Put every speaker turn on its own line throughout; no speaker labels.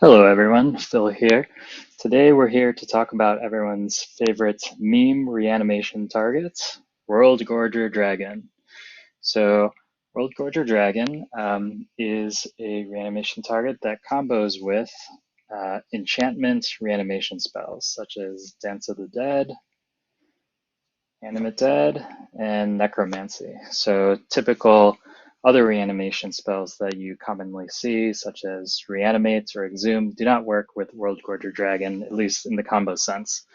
Hello everyone, Phil here. Today we're here to talk about everyone's favorite meme reanimation target, Worldgorger Dragon. So Worldgorger Dragon is a reanimation target that combos with enchantment reanimation spells such as Dance of the Dead, Animate Dead, and Necromancy. So typical other reanimation spells that you commonly see, such as Reanimate or Exhume, do not work with Worldgorger Dragon, at least in the combo sense.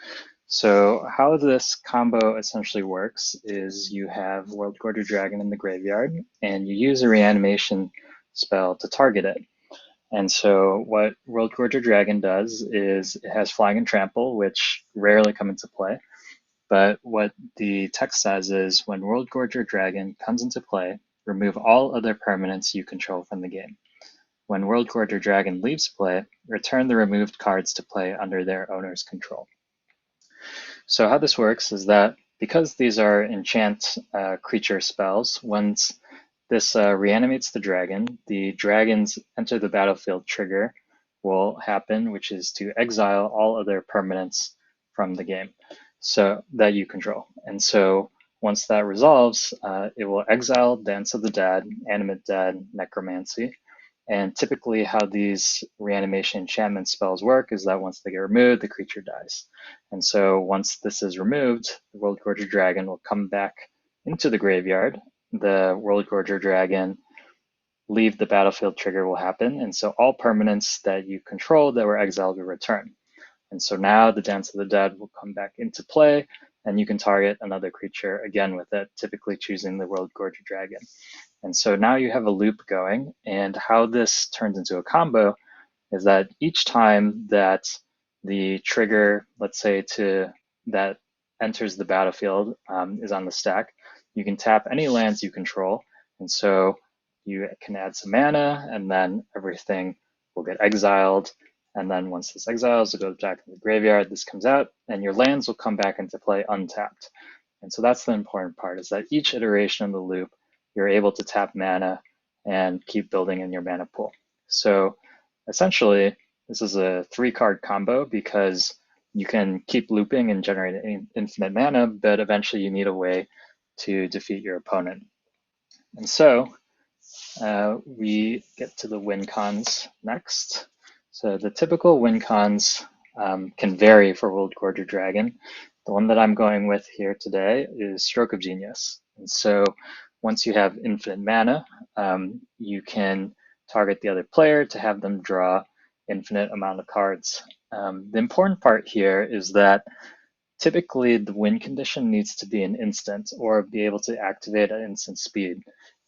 So how this combo essentially works is you have Worldgorger Dragon in the graveyard, and you use a reanimation spell to target it. And so what Worldgorger Dragon does is it has Flying and Trample, which rarely come into play. But what the text says is when Worldgorger Dragon comes into play, remove all other permanents you control from the game. When Worldgorger Dragon leaves play, return the removed cards to play under their owner's control. So how this works is that because these are enchant creature spells, once this reanimates the dragon's enter the battlefield trigger will happen, which is to exile all other permanents from the game so that you control. And so once that resolves, it will exile Dance of the Dead, Animate Dead, Necromancy. And typically how these reanimation enchantment spells work is that once they get removed, the creature dies. And so once this is removed, the Worldgorger Dragon will come back into the graveyard. The Worldgorger Dragon leave the battlefield trigger will happen. And so all permanents that you control that were exiled will return. And so now the Dance of the Dead will come back into play, and you can target another creature again with it, typically choosing the Worldgorger Dragon. And so now you have a loop going, and how this turns into a combo is that each time that the trigger, let's say that enters the battlefield is on the stack, you can tap any lands you control. And so you can add some mana, and then everything will get exiled. And then once this exiles, it goes back to the graveyard, this comes out, and your lands will come back into play untapped. And so that's the important part, is that each iteration of the loop, you're able to tap mana and keep building in your mana pool. So essentially, this is a 3-card combo because you can keep looping and generating infinite mana, but eventually you need a way to defeat your opponent. And so we get to the win cons next. So the typical win cons can vary for Worldgorger Dragon. The one that I'm going with here today is Stroke of Genius. And so once you have infinite mana, you can target the other player to have them draw infinite amount of cards. The important part here is that typically the win condition needs to be an instant or be able to activate at instant speed,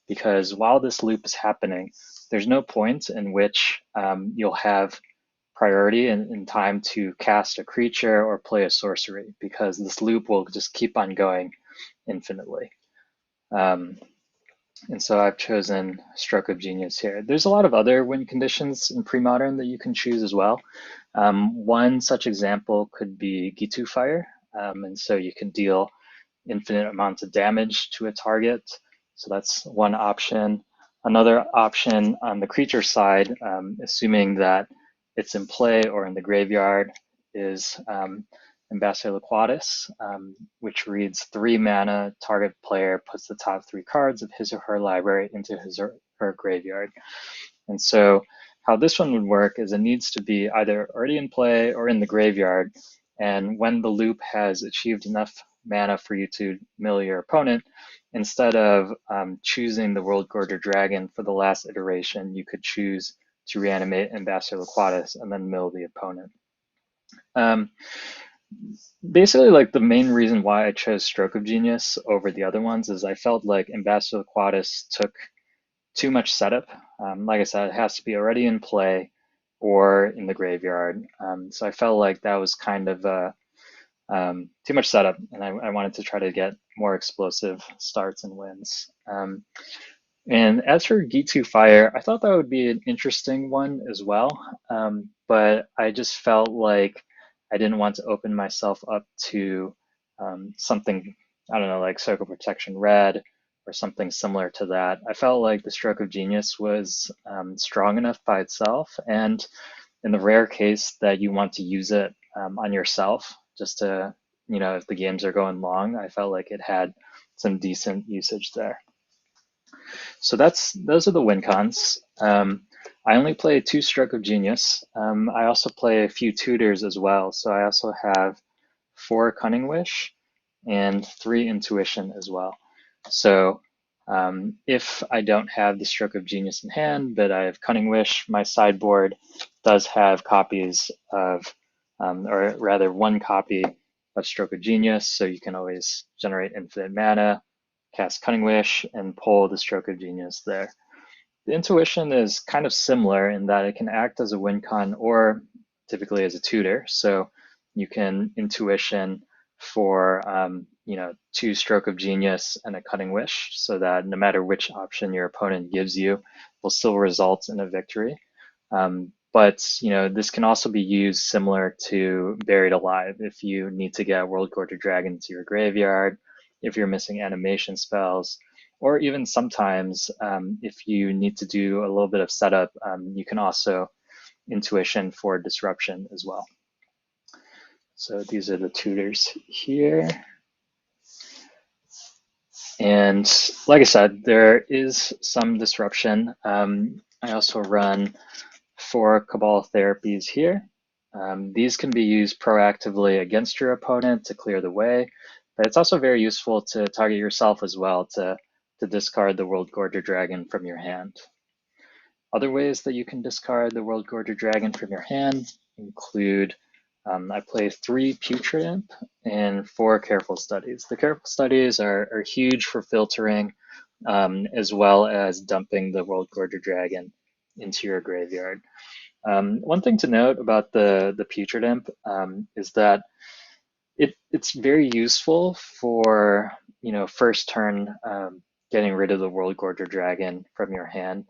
because while this loop is happening, there's no point in which you'll have priority in time to cast a creature or play a sorcery, because this loop will just keep on going infinitely. And so I've chosen Stroke of Genius here. There's a lot of other win conditions in Premodern that you can choose as well. One such example could be Gitu Fire. And so you can deal infinite amounts of damage to a target. So that's one option. Another option on the creature side, assuming that it's in play or in the graveyard, is Ambassador Laquatus, which reads 3 mana, target player puts the top 3 cards of his or her library into his or her graveyard. And so how this one would work is it needs to be either already in play or in the graveyard. And when the loop has achieved enough mana for you to mill your opponent, instead of choosing the Worldgorger Dragon for the last iteration, you could choose to reanimate Ambassador Laquatus and then mill the opponent. Basically, like the main reason why I chose Stroke of Genius over the other ones is I felt like Ambassador Laquatus took too much setup. Like I said, it has to be already in play or in the graveyard. So I felt like that was kind of too much setup, and I wanted to try to get more explosive starts and wins. And as for Gitu Fire, I thought that would be an interesting one as well, but I just felt like I didn't want to open myself up to something, I don't know, like Circle Protection Red or something similar to that. I felt like the Stroke of Genius was strong enough by itself, and in the rare case that you want to use it on yourself, just to, if the games are going long, I felt like it had some decent usage there. So those are the win cons. I only play 2 Stroke of Genius. I also play a few tutors as well. So I also have 4 Cunning Wish and 3 Intuition as well. So if I don't have the Stroke of Genius in hand, but I have Cunning Wish, my sideboard does have copies of, or rather 1 copy of Stroke of Genius. So you can always generate infinite mana, cast Cunning Wish, and pull the Stroke of Genius there. The Intuition is kind of similar in that it can act as a win con or typically as a tutor. So you can Intuition for 2 Stroke of Genius and a Cunning Wish, so that no matter which option your opponent gives you, will still result in a victory. But this can also be used similar to Buried Alive if you need to get Worldgorger Dragon to your graveyard, if you're missing animation spells, or even sometimes if you need to do a little bit of setup, you can also Intuition for Disruption as well. So these are the tutors here. And like I said, there is some disruption. I also run 4 Cabal therapies here. These can be used proactively against your opponent to clear the way, but it's also very useful to target yourself as well to discard the Worldgorger Dragon from your hand. Other ways that you can discard the Worldgorger Dragon from your hand include I play 3 Putrid Imp and 4 Careful Studies. The Careful Studies are huge for filtering as well as dumping the Worldgorger Dragon into your graveyard. One thing to note about the Putrid Imp is that it's very useful for first turn getting rid of the Worldgorger Dragon from your hand,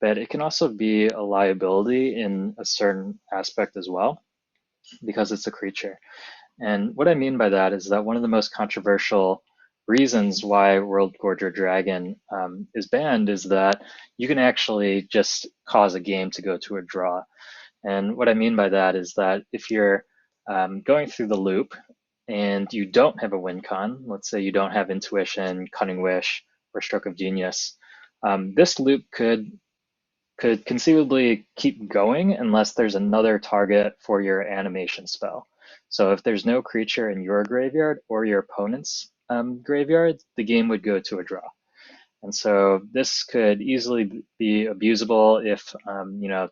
but it can also be a liability in a certain aspect as well because it's a creature. And what I mean by that is that one of the most controversial reasons why Worldgorger Dragon is banned is that you can actually just cause a game to go to a draw. And what I mean by that is that if you're going through the loop and you don't have a win con, let's say you don't have Intuition, Cunning Wish, or Stroke of Genius, this loop could conceivably keep going unless there's another target for your animation spell. So if there's no creature in your graveyard or your opponent's graveyard, the game would go to a draw. And so this could easily be abusable if,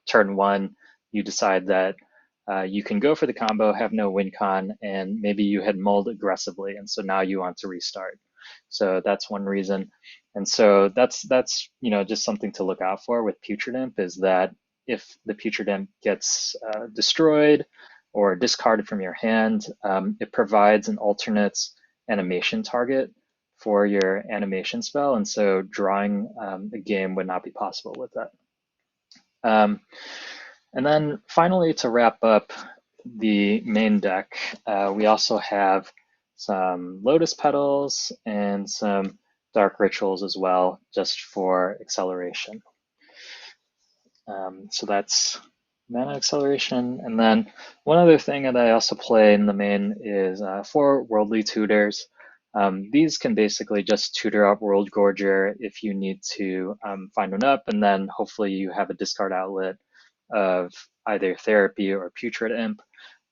turn 1, you decide that you can go for the combo, have no win con, and maybe you had mulled aggressively, and so now you want to restart. So that's one reason. And so that's just something to look out for with Putrid Imp, is that if the Putrid Imp gets destroyed or discarded from your hand, it provides an alternate animation target for your animation spell, and so drawing a game would not be possible with that. And then finally, to wrap up the main deck, we also have some Lotus Petals and some Dark Rituals as well, just for acceleration. So that's mana acceleration. And then one other thing that I also play in the main is 4 Worldly Tutors. These can basically just tutor up Worldgorger if you need to find one up, and then hopefully you have a discard outlet of either Therapy or Putrid Imp,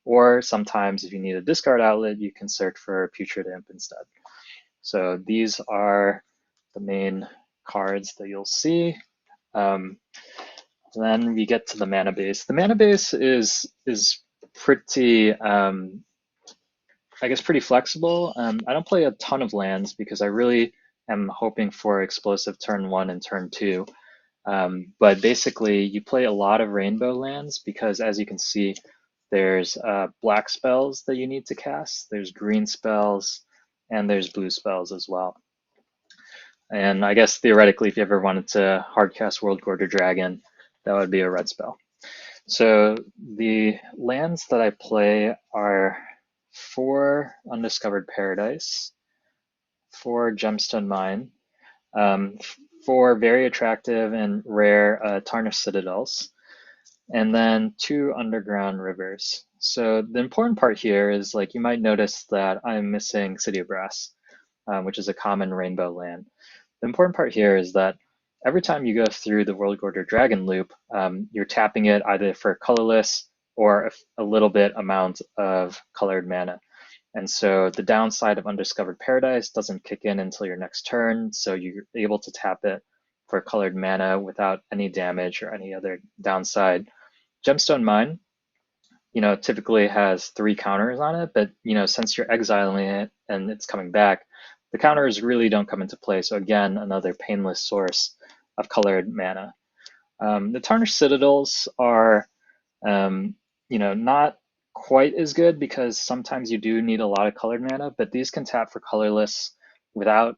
or sometimes if you need a discard outlet, you can search for Putrid Imp instead. So these are the main cards that you'll see. Then we get to the mana base. The mana base is pretty, I guess, pretty flexible. I don't play a ton of lands because I really am hoping for explosive turn 1 and turn 2. But basically, you play a lot of rainbow lands because, as you can see, there's black spells that you need to cast, there's green spells, and there's blue spells as well. And I guess theoretically, if you ever wanted to hardcast Worldgorger Dragon, that would be a red spell. So the lands that I play are 4 Undiscovered Paradise, 4 Gemstone Mine, 4 very attractive and rare Tarnished Citadels, and then 2 underground rivers. So the important part here is like you might notice that I'm missing City of Brass, which is a common rainbow land. The important part here is that every time you go through the Worldgorger Dragon loop, you're tapping it either for colorless or a little bit amount of colored mana. And so the downside of Undiscovered Paradise doesn't kick in until your next turn, so you're able to tap it for colored mana without any damage or any other downside. Gemstone Mine, typically has 3 counters on it, but since you're exiling it and it's coming back, the counters really don't come into play. So again, another painless source of colored mana. The Tarnished Citadels are not quite as good because sometimes you do need a lot of colored mana, but these can tap for colorless without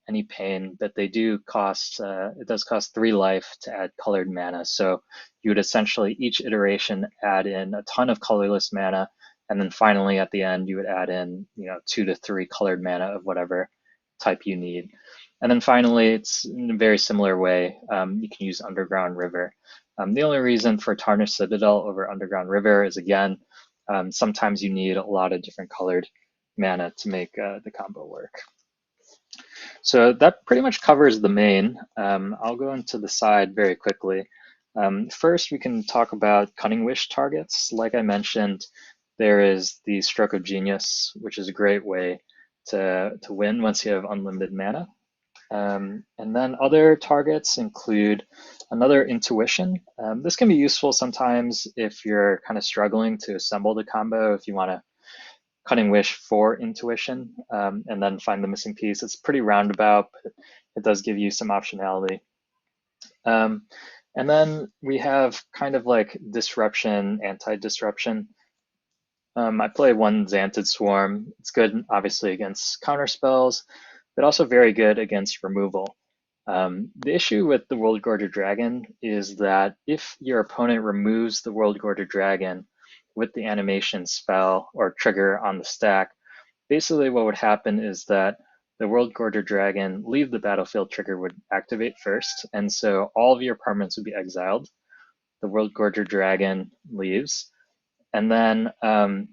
any pain, but they do cost, it does cost 3 life to add colored mana. So you would essentially each iteration add in a ton of colorless mana, and then finally at the end you would add in 2 to 3 colored mana of whatever type you need. And then finally, it's in a very similar way, you can use Underground River. The only reason for Tarnished Citadel over Underground River is, again, sometimes you need a lot of different colored mana to make the combo work. So that pretty much covers the main. I'll go into the side very quickly. First, we can talk about Cunning Wish targets. Like I mentioned, there is the Stroke of Genius, which is a great way to win once you have unlimited mana. And then other targets include another Intuition. This can be useful sometimes if you're kind of struggling to assemble the combo, if you want to Cunning Wish for Intuition and then find the missing piece. It's pretty roundabout, but it does give you some optionality. And then we have kind of like Disruption, Anti-Disruption. I play 1 Xantid Swarm. It's good, obviously, against counter spells, but also very good against removal. The issue with the Worldgorger Dragon is that if your opponent removes the Worldgorger Dragon with the animation spell or trigger on the stack, basically what would happen is that the Worldgorger Dragon leave the battlefield trigger would activate first, and so all of your permanents would be exiled. The Worldgorger Dragon leaves, and then, all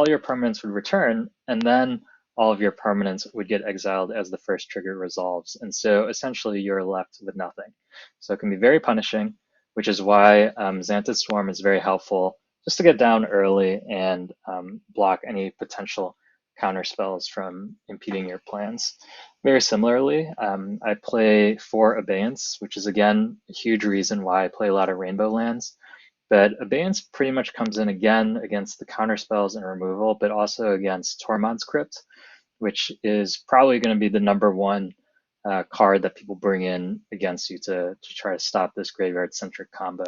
your permanents would return, and then all of your permanents would get exiled as the first trigger resolves. And so essentially you're left with nothing. So it can be very punishing, which is why Xantid Swarm is very helpful just to get down early and block any potential counter spells from impeding your plans. Very similarly, I play 4 Abeyance, which is again a huge reason why I play a lot of rainbow lands. But Abeyance pretty much comes in again against the counter spells and removal, but also against Tormod's Crypt, which is probably going to be the #1 card that people bring in against you to try to stop this graveyard-centric combo.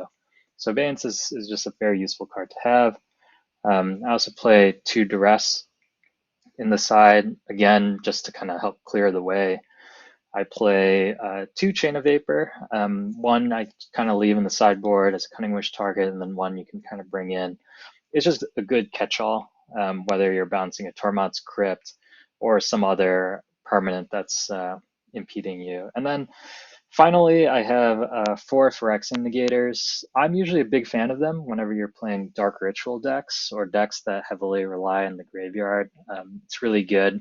So Abeyance is just a very useful card to have. I also play 2 Duress in the side, again, just to kind of help clear the way. I play 2 Chain of Vapor. 1 I kind of leave in the sideboard as a Cunning Wish target, and then 1 you can kind of bring in. It's just a good catch-all, whether you're bouncing a Tormod's Crypt or some other permanent that's impeding you. And then finally, I have 4 Phyrexian Negators. I'm usually a big fan of them whenever you're playing Dark Ritual decks or decks that heavily rely on the graveyard. It's really good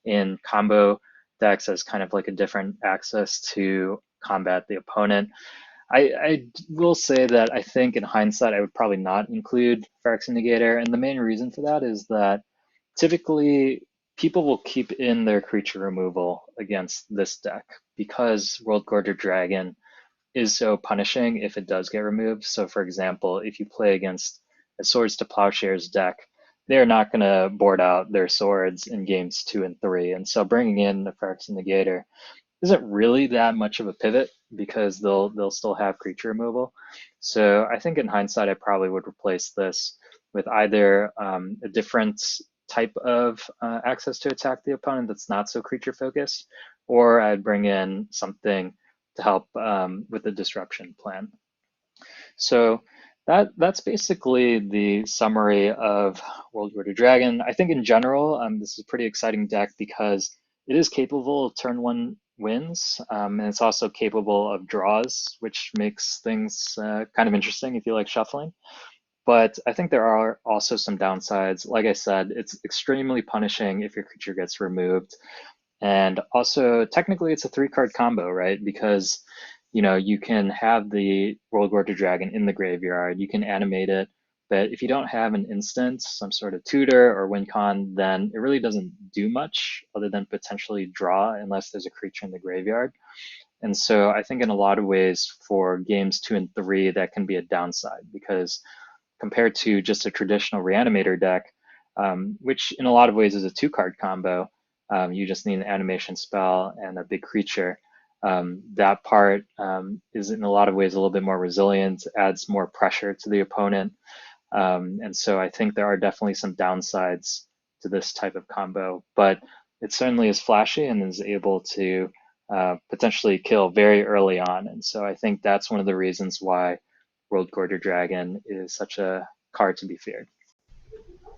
in combo decks as kind of like a different access to combat the opponent. I will say that I think in hindsight, I would probably not include Phyrexian Negator. And the main reason for that is that typically people will keep in their creature removal against this deck because Worldgorger Dragon is so punishing if it does get removed. So for example, if you play against a Swords to Plowshares deck, they're not going to board out their swords in games 2 and 3. And so bringing in the Phyrexian Negator isn't really that much of a pivot because they'll still have creature removal. So I think in hindsight, I probably would replace this with either a different type of access to attack the opponent that's not so creature focused, or I'd bring in something to help with the disruption plan. So that's basically the summary of Worldgorger Dragon. I think in general, this is a pretty exciting deck because it is capable of turn 1 wins, and it's also capable of draws, which makes things kind of interesting if you like shuffling. But I think there are also some downsides. Like I said, it's extremely punishing if your creature gets removed. And also, technically, it's a 3-card combo, right? Because, you can have the Worldgorger Dragon in the graveyard, you can animate it, but if you don't have an instant, some sort of tutor or win con, then it really doesn't do much other than potentially draw unless there's a creature in the graveyard. And so I think in a lot of ways for games 2 and 3, that can be a downside because compared to just a traditional reanimator deck, which in a lot of ways is a 2-card combo. You just need an animation spell and a big creature. That part is in a lot of ways a little bit more resilient, adds more pressure to the opponent. And so I think there are definitely some downsides to this type of combo, but it certainly is flashy and is able to potentially kill very early on. And so I think that's one of the reasons why Worldgorger Dragon is such a card to be feared.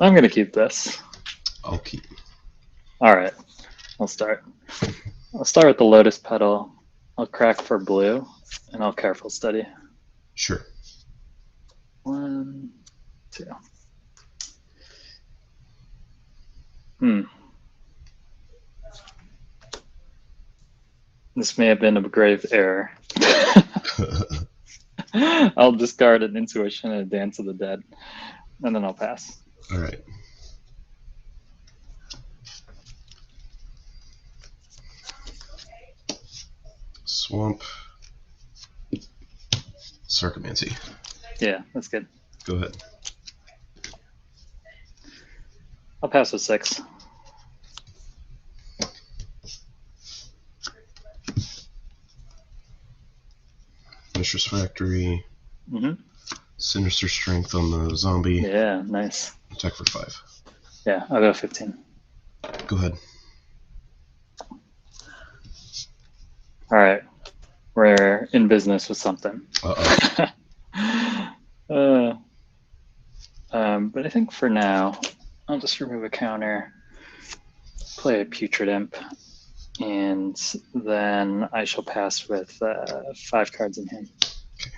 I'm going to keep this.
I'll keep.
All right, I'll start. I'll start with the Lotus Petal. I'll crack for blue, and I'll Careful Study.
Sure.
1, 2. This may have been a grave error. I'll discard an Intuition and a Dance of the Dead, and then I'll pass.
All right. Swamp. Circumancy.
Yeah, that's good.
Go ahead.
I'll pass with 6.
Mistress Factory.
Mm-hmm.
Sinister Strength on the zombie.
Yeah, nice.
Attack for 5.
Yeah, I'll go 15.
Go ahead.
All right, we're in business with something. But I think for now, I'll just remove a counter, play a Putrid Imp, and then I shall pass with 5 cards in hand.
Okay.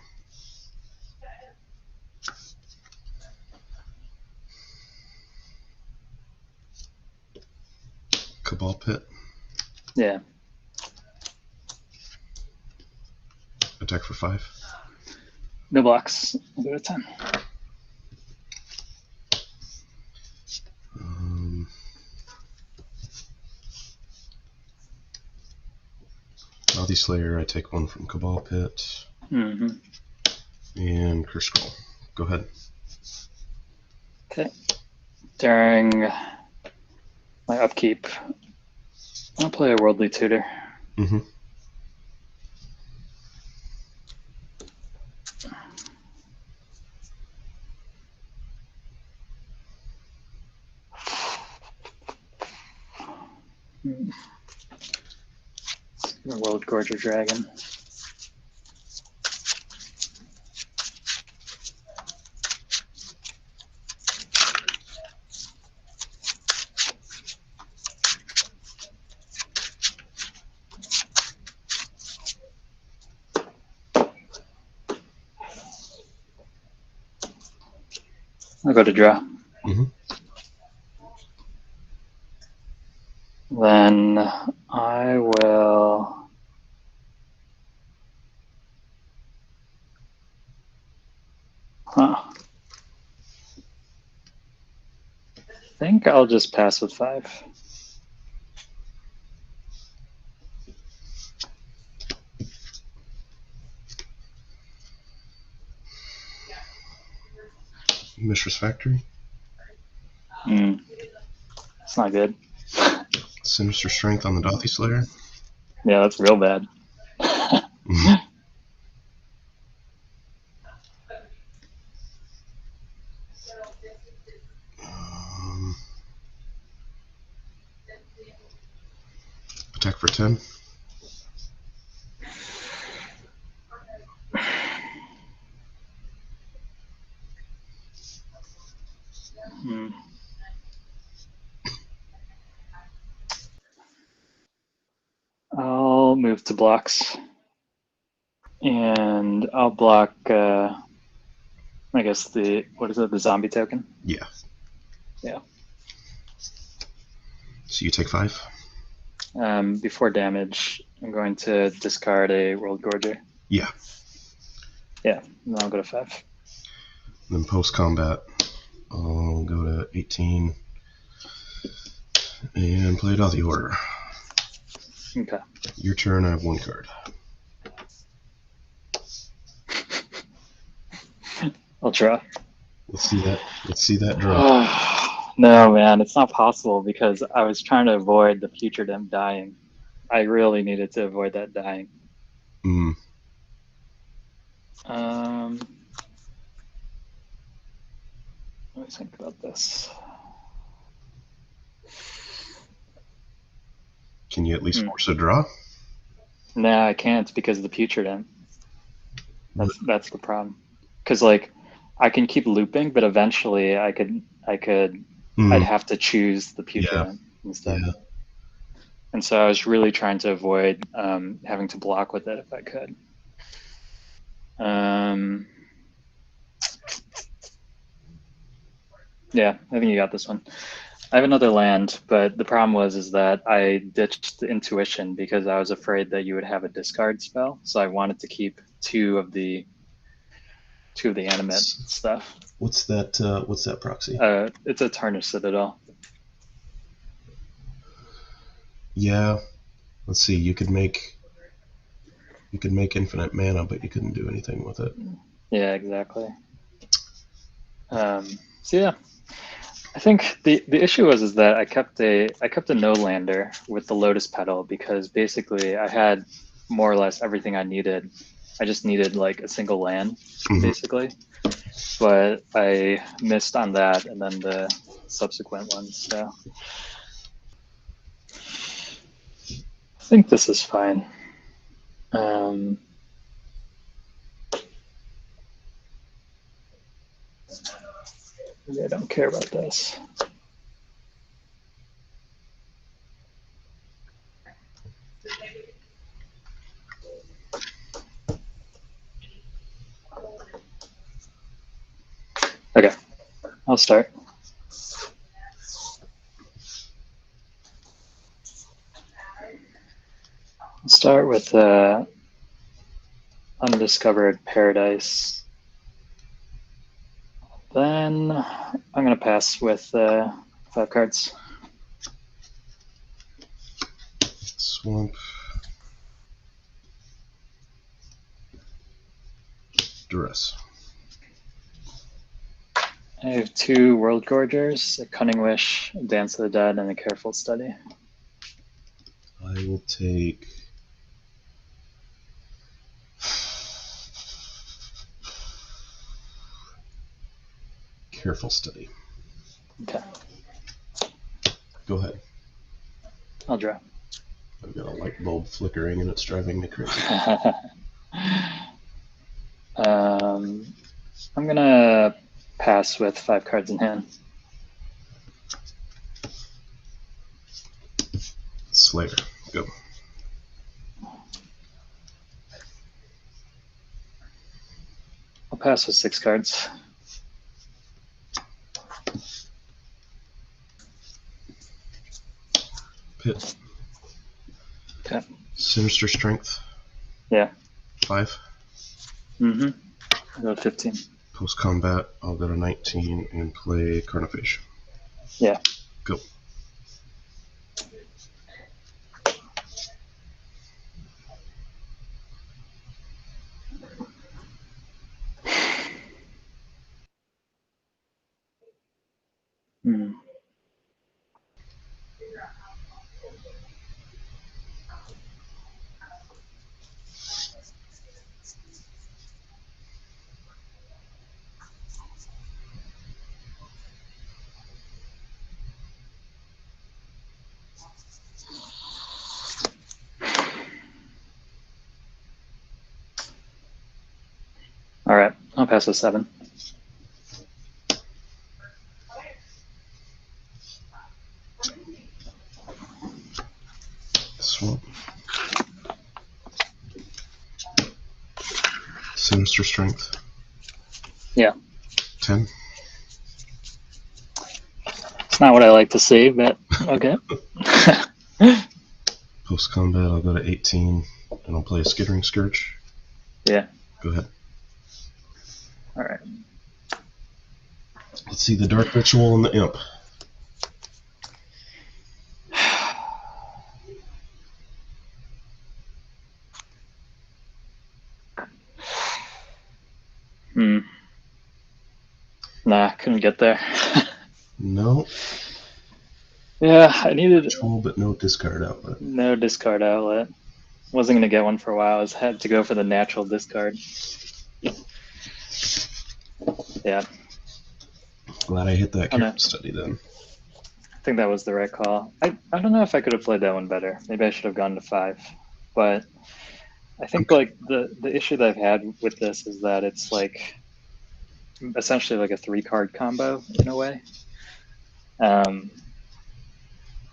Cabal Pit.
Yeah.
Attack for 5.
No blocks. I'll do a 10.
Body Slayer, I take 1 from Cabal Pit.
Mm-hmm.
And Curse Scroll. Go ahead.
Okay. During my upkeep, I'll play a Worldly Tutor.
Mm-hmm.
The Worldgorger Dragon. I'll go to draw.
Mm-hmm.
Then I will I think I'll just pass with 5.
Mistress Factory.
It's not good.
Sinister Strength on the Body Slayer.
Yeah, that's real bad.
Mm-hmm. Attack for 10.
I'll move to blocks. And I'll block, I guess what is it, the zombie token?
Yeah.
Yeah.
So you take 5?
Before damage, I'm going to discard a Worldgorger.
Yeah.
Yeah, and then I'll go to 5.
Then post-combat, I'll go to 18 and play it out the order.
Okay.
Your turn, I have 1 card.
I'll draw.
Let's see that draw.
No, man, it's not possible because I was trying to avoid the future them dying. I really needed to avoid that dying. Let me think about this.
Can you at least force a draw?
No, I can't because of the putrid end. That's the problem. Because like I can keep looping, but eventually I'd have to choose the putrid end instead.
Yeah.
And so I was really trying to avoid having to block with it if I could. Yeah, I think you got this one. I have another land, but the problem is that I ditched the intuition because I was afraid that you would have a discard spell. So I wanted to keep two of the animate stuff.
What's that proxy?
It's a Tarnished Citadel.
Yeah. Let's see. You could make infinite mana, but you couldn't do anything with it.
Yeah, exactly. So yeah, I think the issue is that I kept a no lander with the Lotus Petal because basically I had more or less everything I needed. I just needed like a single land, basically. But I missed on that and then the subsequent ones. So I think this is fine. Maybe I don't care about this. Okay, I'll start. I'll start with Undiscovered Paradise. Then I'm going to pass with 5 cards.
Swamp. Duress.
I have 2 Worldgorgers, a Cunning Wish, a Dance of the Dead, and a Careful Study.
I will take Careful Study.
Okay.
Go ahead.
I'll draw.
I've got a light bulb flickering and it's driving me crazy.
I'm going to pass with 5 cards in hand.
Slayer, go.
I'll pass with 6 cards.
Pit.
Okay.
Sinister Strength.
Yeah.
5.
I'll go to 15.
Post combat, I'll go to 19 and play Carnifex.
Yeah.
Go.
All right. I'll pass with 7.
Swamp.
Yeah.
10.
It's not what I like to see, but okay.
Post combat, I'll go to 18, and I'll play a Skittering Scourge.
Yeah.
Go ahead.
All right.
Let's see the Dark Ritual and the Imp.
Nah, couldn't get there.
No.
Yeah, I needed
Ritual, but no discard outlet.
no discard outlet. Wasn't gonna get one for a while. I had to go for the natural discard. Yeah.
Glad I hit that careful study then.
I think that was the right call. I don't know if I could have played that one better. Maybe I should have gone to 5. But I think like the issue that I've had with this is that it's like essentially like a 3-card combo in a way. I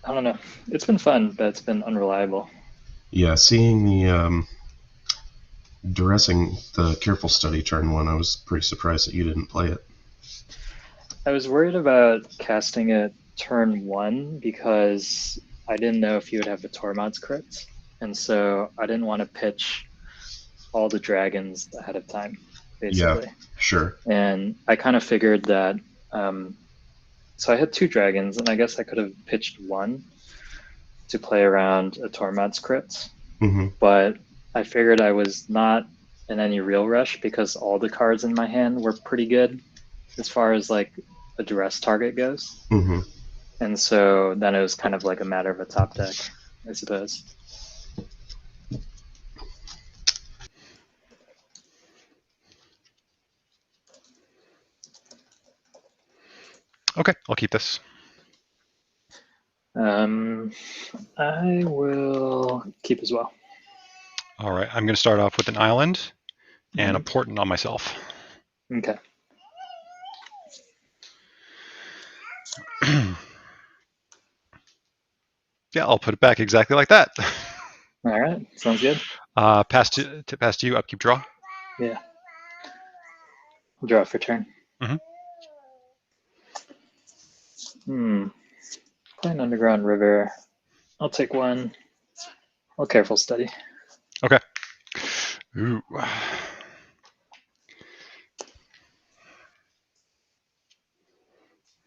don't know. It's been fun, but it's been unreliable.
Yeah, seeing the Duressing the careful study turn 1, I was pretty surprised that you didn't play it.
I was worried about casting it turn 1 because I didn't know if you would have the Tormod's crits, and so I didn't want to pitch all the dragons ahead of time, basically.
Yeah, sure.
And I kind of figured that, so I had 2 dragons, and I guess I could have pitched 1 to play around a Tormod's crits, but I figured I was not in any real rush because all the cards in my hand were pretty good as far as like a duress target goes. And so then it was kind of like a matter of a top deck, I suppose.
Okay, I'll keep this.
I will keep as well.
All right, I'm going to start off with an island and a portent on myself.
Okay.
Yeah, I'll put it back exactly like that.
All right, sounds good.
Pass to you, upkeep, draw.
Yeah. I'll draw for turn. Play an underground river. I'll take 1. I'll careful study.
Okay. Ooh.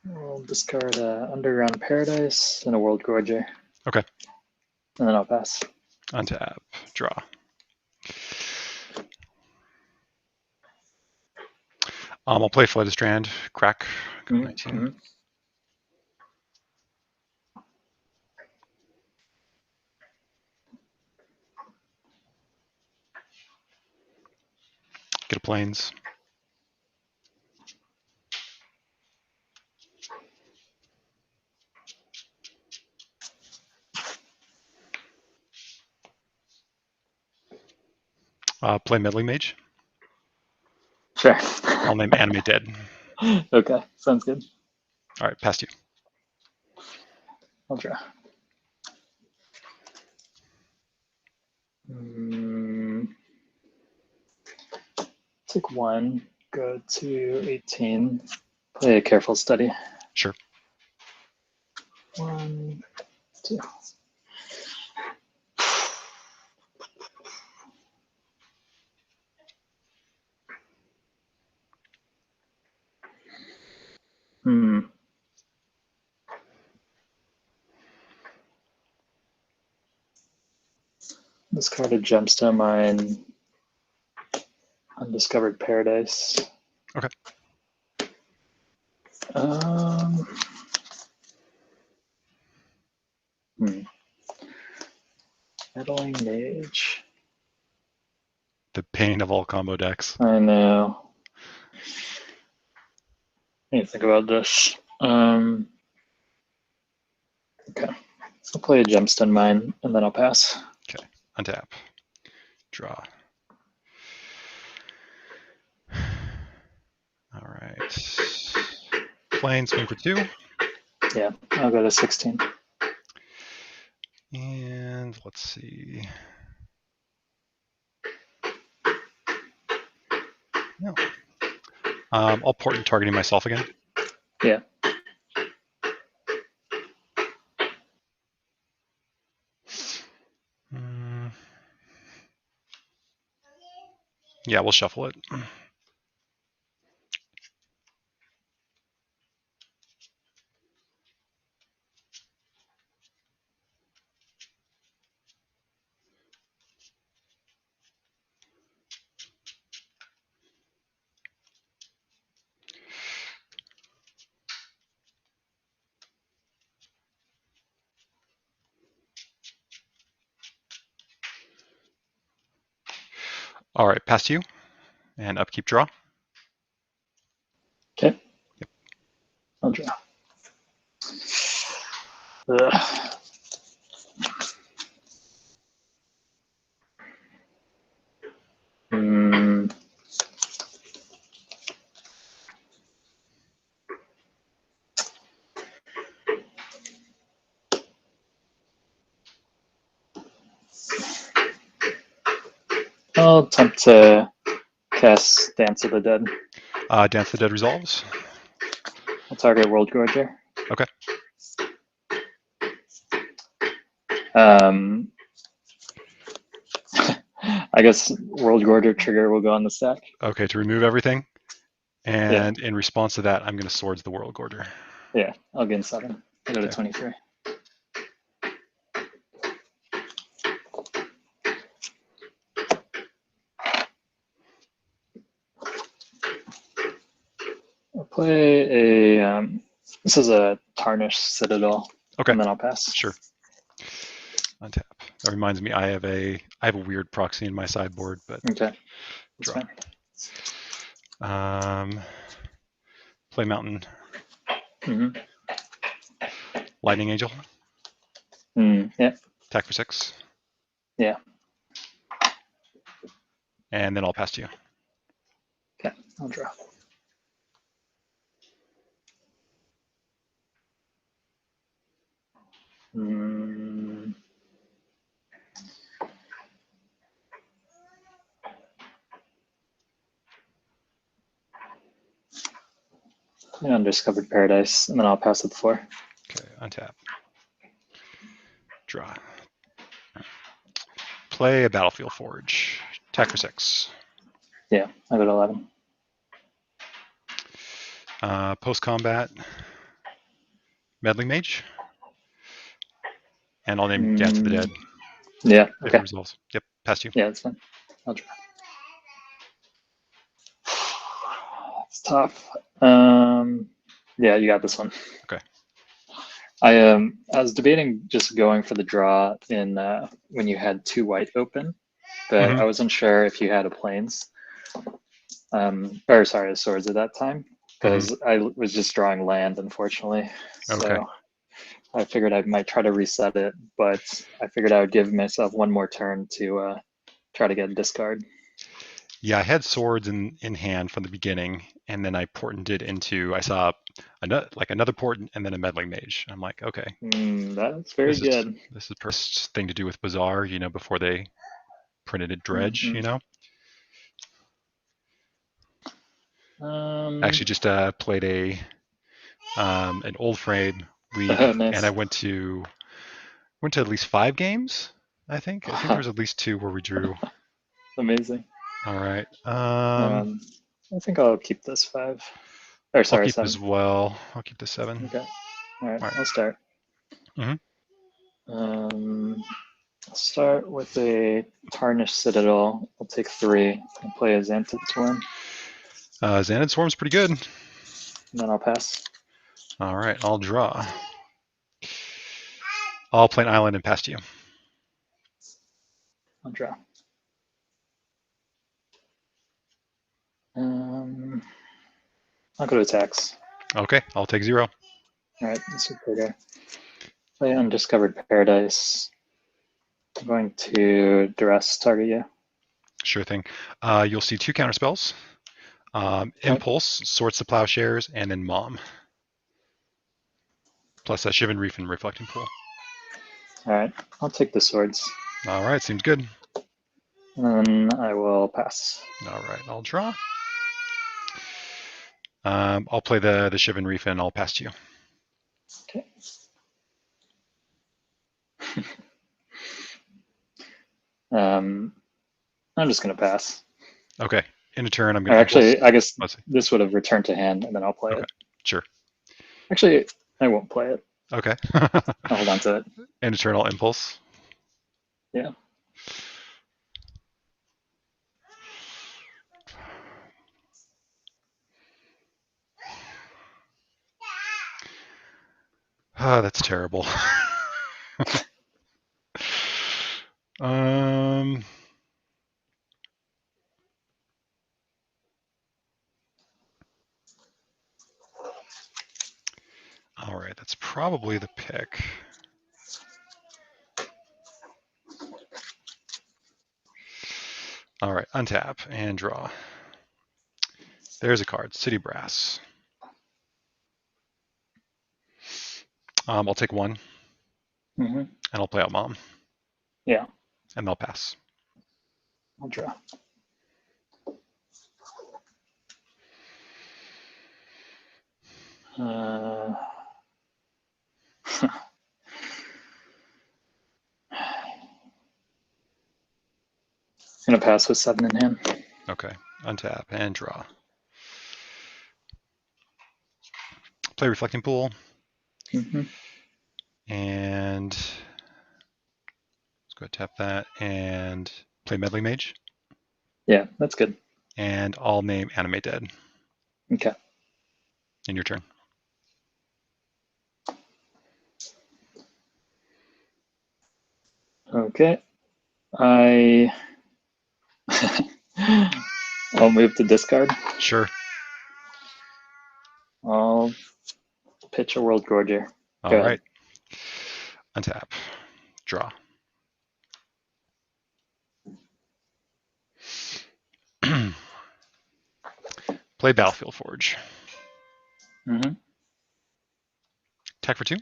We'll discard Underground Paradise and a Worldgorger.
Okay.
And then I'll pass.
Untap, draw. I'll play Flight of Strand, crack, 19. Get a planes. Play Meddling Mage.
Sure.
I'll name Animate Dead.
Okay, sounds good.
All right, past you.
I'll draw. Take 1, go to 18, play a careful study.
Sure.
1, 2. Discard a gemstone mine, undiscovered paradise.
Okay.
Meddling Mage.
The pain of all combo decks.
I know. I need to think about this. Okay. I'll play a gemstone mine and then I'll pass.
Okay. Untap. Draw. All right. Plane, swing for 2.
Yeah, I'll go to 16.
And let's see. No. I'll portent targeting myself again.
Yeah.
Yeah, we'll shuffle it. All right, pass to you, and upkeep draw.
Okay.
Yep.
I'll draw. Ugh. Hmm. I'll attempt to cast Dance of the Dead.
Dance the Dead resolves.
I'll target Worldgorger.
Okay.
I guess Worldgorger trigger will go on the stack.
Okay, to remove everything.
Yeah.
And in response to that, I'm going to Swords the Worldgorger.
Yeah, I'll gain 7. I go to
Okay.
23. I'll play a, this is a Tarnished Citadel,
Okay.
and then I'll pass.
Sure. Untap. That reminds me, I have a weird proxy in my sideboard, but
Okay, that's
draw.
fine.
Play Mountain.
Mm-hmm.
Lightning Angel.
Yeah.
Attack for 6.
Yeah.
And then I'll pass to you.
Okay, I'll draw. Undiscovered Paradise, and then I'll pass it the 4.
Okay, untap. Draw. Play a Battlefield Forge. Attack for 6.
Yeah, I go to 11.
Post-combat. Meddling Mage. And I'll name Dance of the Dead.
Yeah,
If
okay.
it resolves. Yep, pass you.
Yeah, that's fine. I'll draw. It's tough. Yeah, you got this one.
Okay.
I was debating just going for the draw in when you had 2 white open, but I wasn't sure if you had a plains, or sorry, a swords at that time, because I was just drawing land, unfortunately. So
Okay.
I figured I might try to reset it, but I figured I would give myself one more turn to try to get a discard.
Yeah, I had swords in hand from the beginning, and then I portented into, I saw another portent and then a meddling mage. I'm like, okay,
That's very good.
This is first thing to do with Bazaar, before they printed it dredge, Actually, just played an old frame league,
Nice.
and I went to at least 5 games. I think there was at least 2 where we drew.
Amazing.
All right.
I think I'll keep this 5. Or sorry,
I'll keep
7.
as well. I'll keep the 7.
Okay. All right. I'll start. I'll start with a Tarnished Citadel. I'll take 3 and play a Xantid Swarm.
Xantid Swarm's pretty good.
And then I'll pass.
All right, I'll draw. I'll play an island and pass to you.
I'll draw. I'll go to attacks.
Okay, I'll take 0.
All right, this is pretty good. Play Undiscovered Paradise. I'm going to duress target you.
Sure thing. You'll see 2 counter spells. Impulse, Sorts the Plowshares, and then Mom. Plus a Shivan Reef and Reflecting Pool.
All right, I'll take the swords.
All right, seems good.
And then I will pass.
All right, I'll draw. I'll play the Shivan Reef and I'll pass to you.
Okay. I'm just going to pass.
Okay. In a turn, I'm
Or
going to
actually, I guess
Let's see.
this would have returned to hand, and then I'll play
Okay.
it.
Sure.
Actually, I won't play it.
Okay.
I'll hold on to it.
And Eternal Impulse.
Yeah.
Oh, that's terrible. um. All right, that's probably the pick. All right, untap and draw. There's a card, City Brass. I'll take one, and I'll play out Mom.
Yeah.
And they'll pass.
I'll draw. I'm going to pass with 7 in hand.
Okay, untap and draw. Play Reflecting Pool. And let's go ahead and tap that and play Meddling Mage.
Yeah, that's good.
And I'll name Animate Dead.
Okay.
In your turn.
Okay. I'll move to discard.
Sure.
I'll pitch a Worldgorger.
All right. Untap. Draw. Play Battlefield Forge. Attack for 2?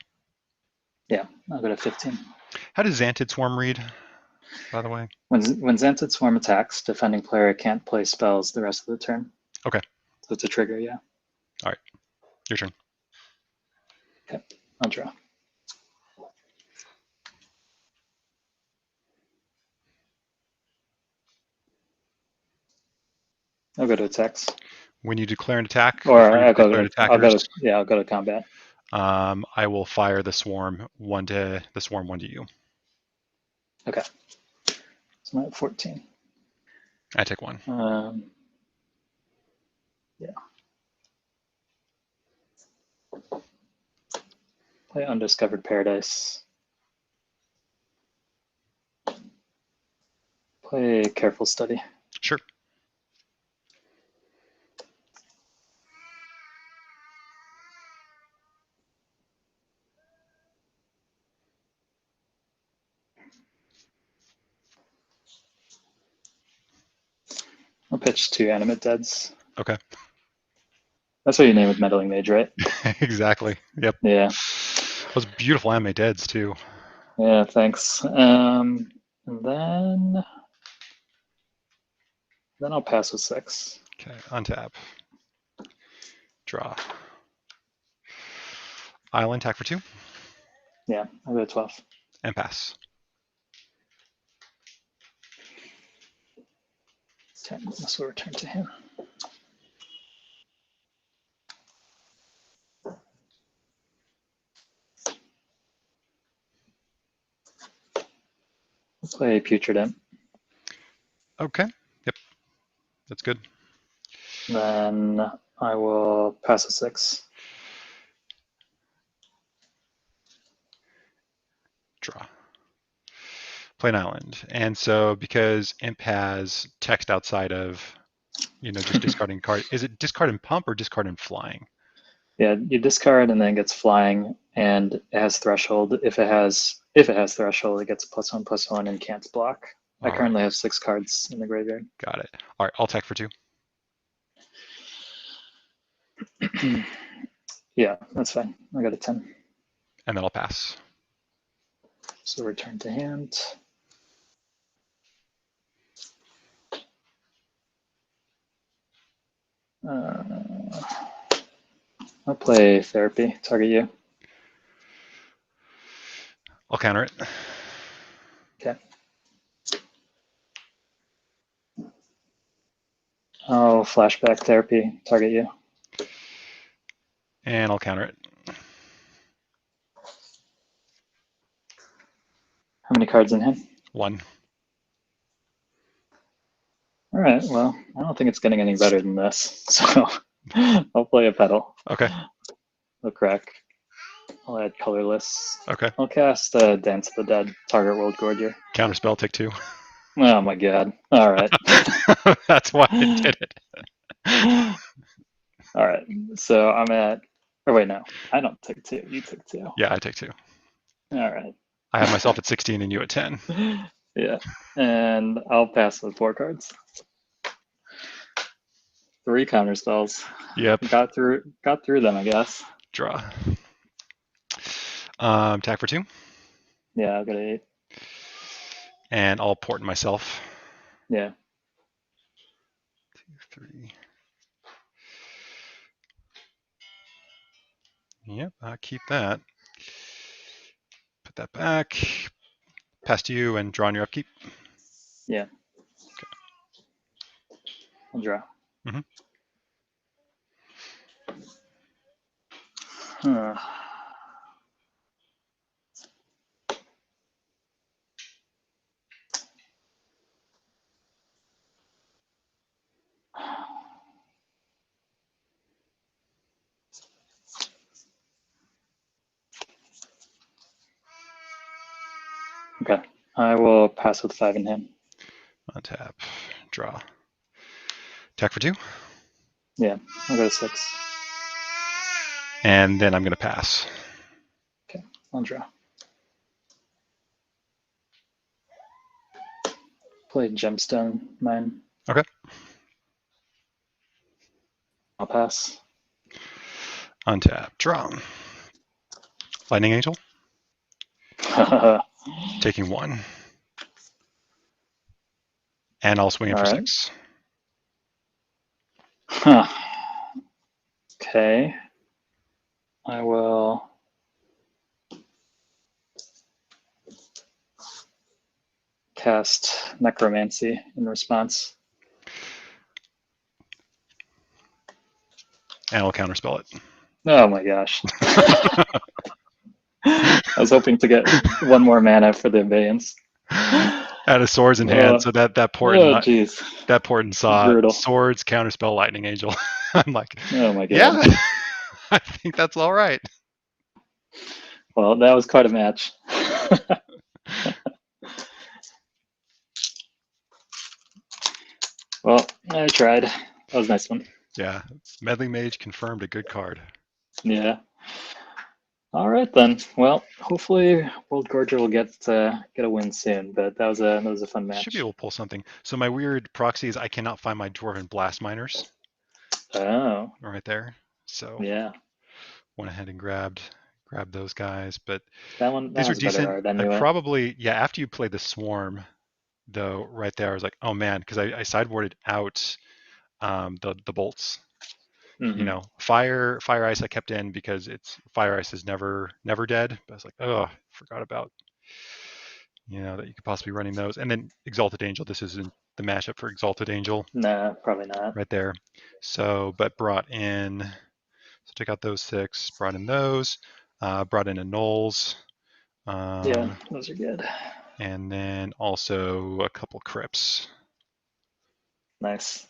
Yeah, I'll go to 15.
How does Xantid Swarm read, by the way?
When Xantid Swarm attacks, defending player can't play spells the rest of the turn.
Okay.
So it's a trigger, yeah.
All right. Your turn.
Okay, I'll draw. I'll go to attacks.
When you declare an attack,
or
I'll go
to combat.
I will fire the swarm one to you.
Okay. So I'm at 14.
I take 1.
Yeah. Play Undiscovered Paradise. Play Careful Study.
Sure.
I'll pitch 2 Animate Deads.
Okay.
That's what you name with Meddling Mage, right?
Exactly. Yep.
Yeah.
Those beautiful Animate Deads, too.
Yeah, thanks. And then I'll pass with 6.
Okay, untap. Draw. Island, attack for 2.
Yeah, I'll go to 12.
And pass.
Okay, this will return to him. We'll play Putrid Imp.
Okay. Yep. That's good.
Then I will pass with 6.
Draw. Play an island. And so because Imp has text outside of, just discarding card, is it discard and pump or discard and flying?
Yeah, you discard and then it gets flying, and it has threshold. If it has threshold, it gets +1/+1 and can't block. I currently have 6 cards in the graveyard.
Got it. All right, I'll attack for 2.
Yeah, that's fine. I got a 10.
And then I'll pass.
So return to hand. I'll play Therapy. Target you.
I'll counter it.
Okay. Oh, Flashback Therapy. Target you.
And I'll counter it.
How many cards in hand?
1.
All right, well, I don't think it's getting any better than this, so I'll play a Petal.
Okay.
I'll crack. I'll add Colorless.
Okay.
I'll cast Dance of the Dead, target Worldgorger.
Counterspell, take 2.
Oh my god. All right.
That's why I did it.
All right, so I'm at, or wait, no, I don't take 2, you take 2.
Yeah, I take 2.
All right.
I have myself at 16 and you at 10.
Yeah, and I'll pass with 4 cards. 3 counter spells.
Yep.
Got through them, I guess.
Draw. Attack for 2.
Yeah, I'll get 8.
And I'll port myself.
Yeah.
2, 3. Yep, I'll keep that. Put that back. Pass to you and draw on your upkeep.
Yeah.
Okay.
I'll draw.
Mm-hmm.
Okay, I will pass with 5 in hand.
Untap. Draw. Attack for 2.
Yeah, I'll go to 6.
And then I'm going to pass.
Okay, I'll draw. Play Gemstone Mine.
Okay.
I'll pass.
Untap. Draw. Lightning Angel. Taking 1. And I'll swing it for 6.
Huh. Okay. I will cast Necromancy in response.
And I'll counterspell it.
Oh my gosh. I was hoping to get 1 more mana for the Abeyance.
Out of swords in hand, so that portent saw
brutal.
swords, counterspell, lightning angel. I'm like,
oh my god.
Yeah, I think that's all right.
Well, that was quite a match. Well, I tried. That was a nice one.
Yeah, Meddling Mage confirmed a good card.
Yeah. All right then. Well, hopefully Worldgorger will get a win soon. But that was a fun match.
Should be able to pull something. So my weird proxy is I cannot find my Dwarven Blast Miners.
Oh.
Right there. So
yeah.
Went ahead and grabbed those guys, but
these are decent. Art anyway.
I probably after you play the Swarm, though, right there I was like, oh man, because I sideboarded out the bolts.
Mm-hmm.
You know, fire ice I kept in because it's fire ice is never dead. But I was like, oh, forgot about that you could possibly be running those. And then Exalted Angel. This isn't the matchup for Exalted Angel.
No, probably not.
Right there. So, but brought in. So took out those 6. Brought in those. Brought in a Knolls.
Yeah, those are good.
And then also a couple Crypts.
Nice.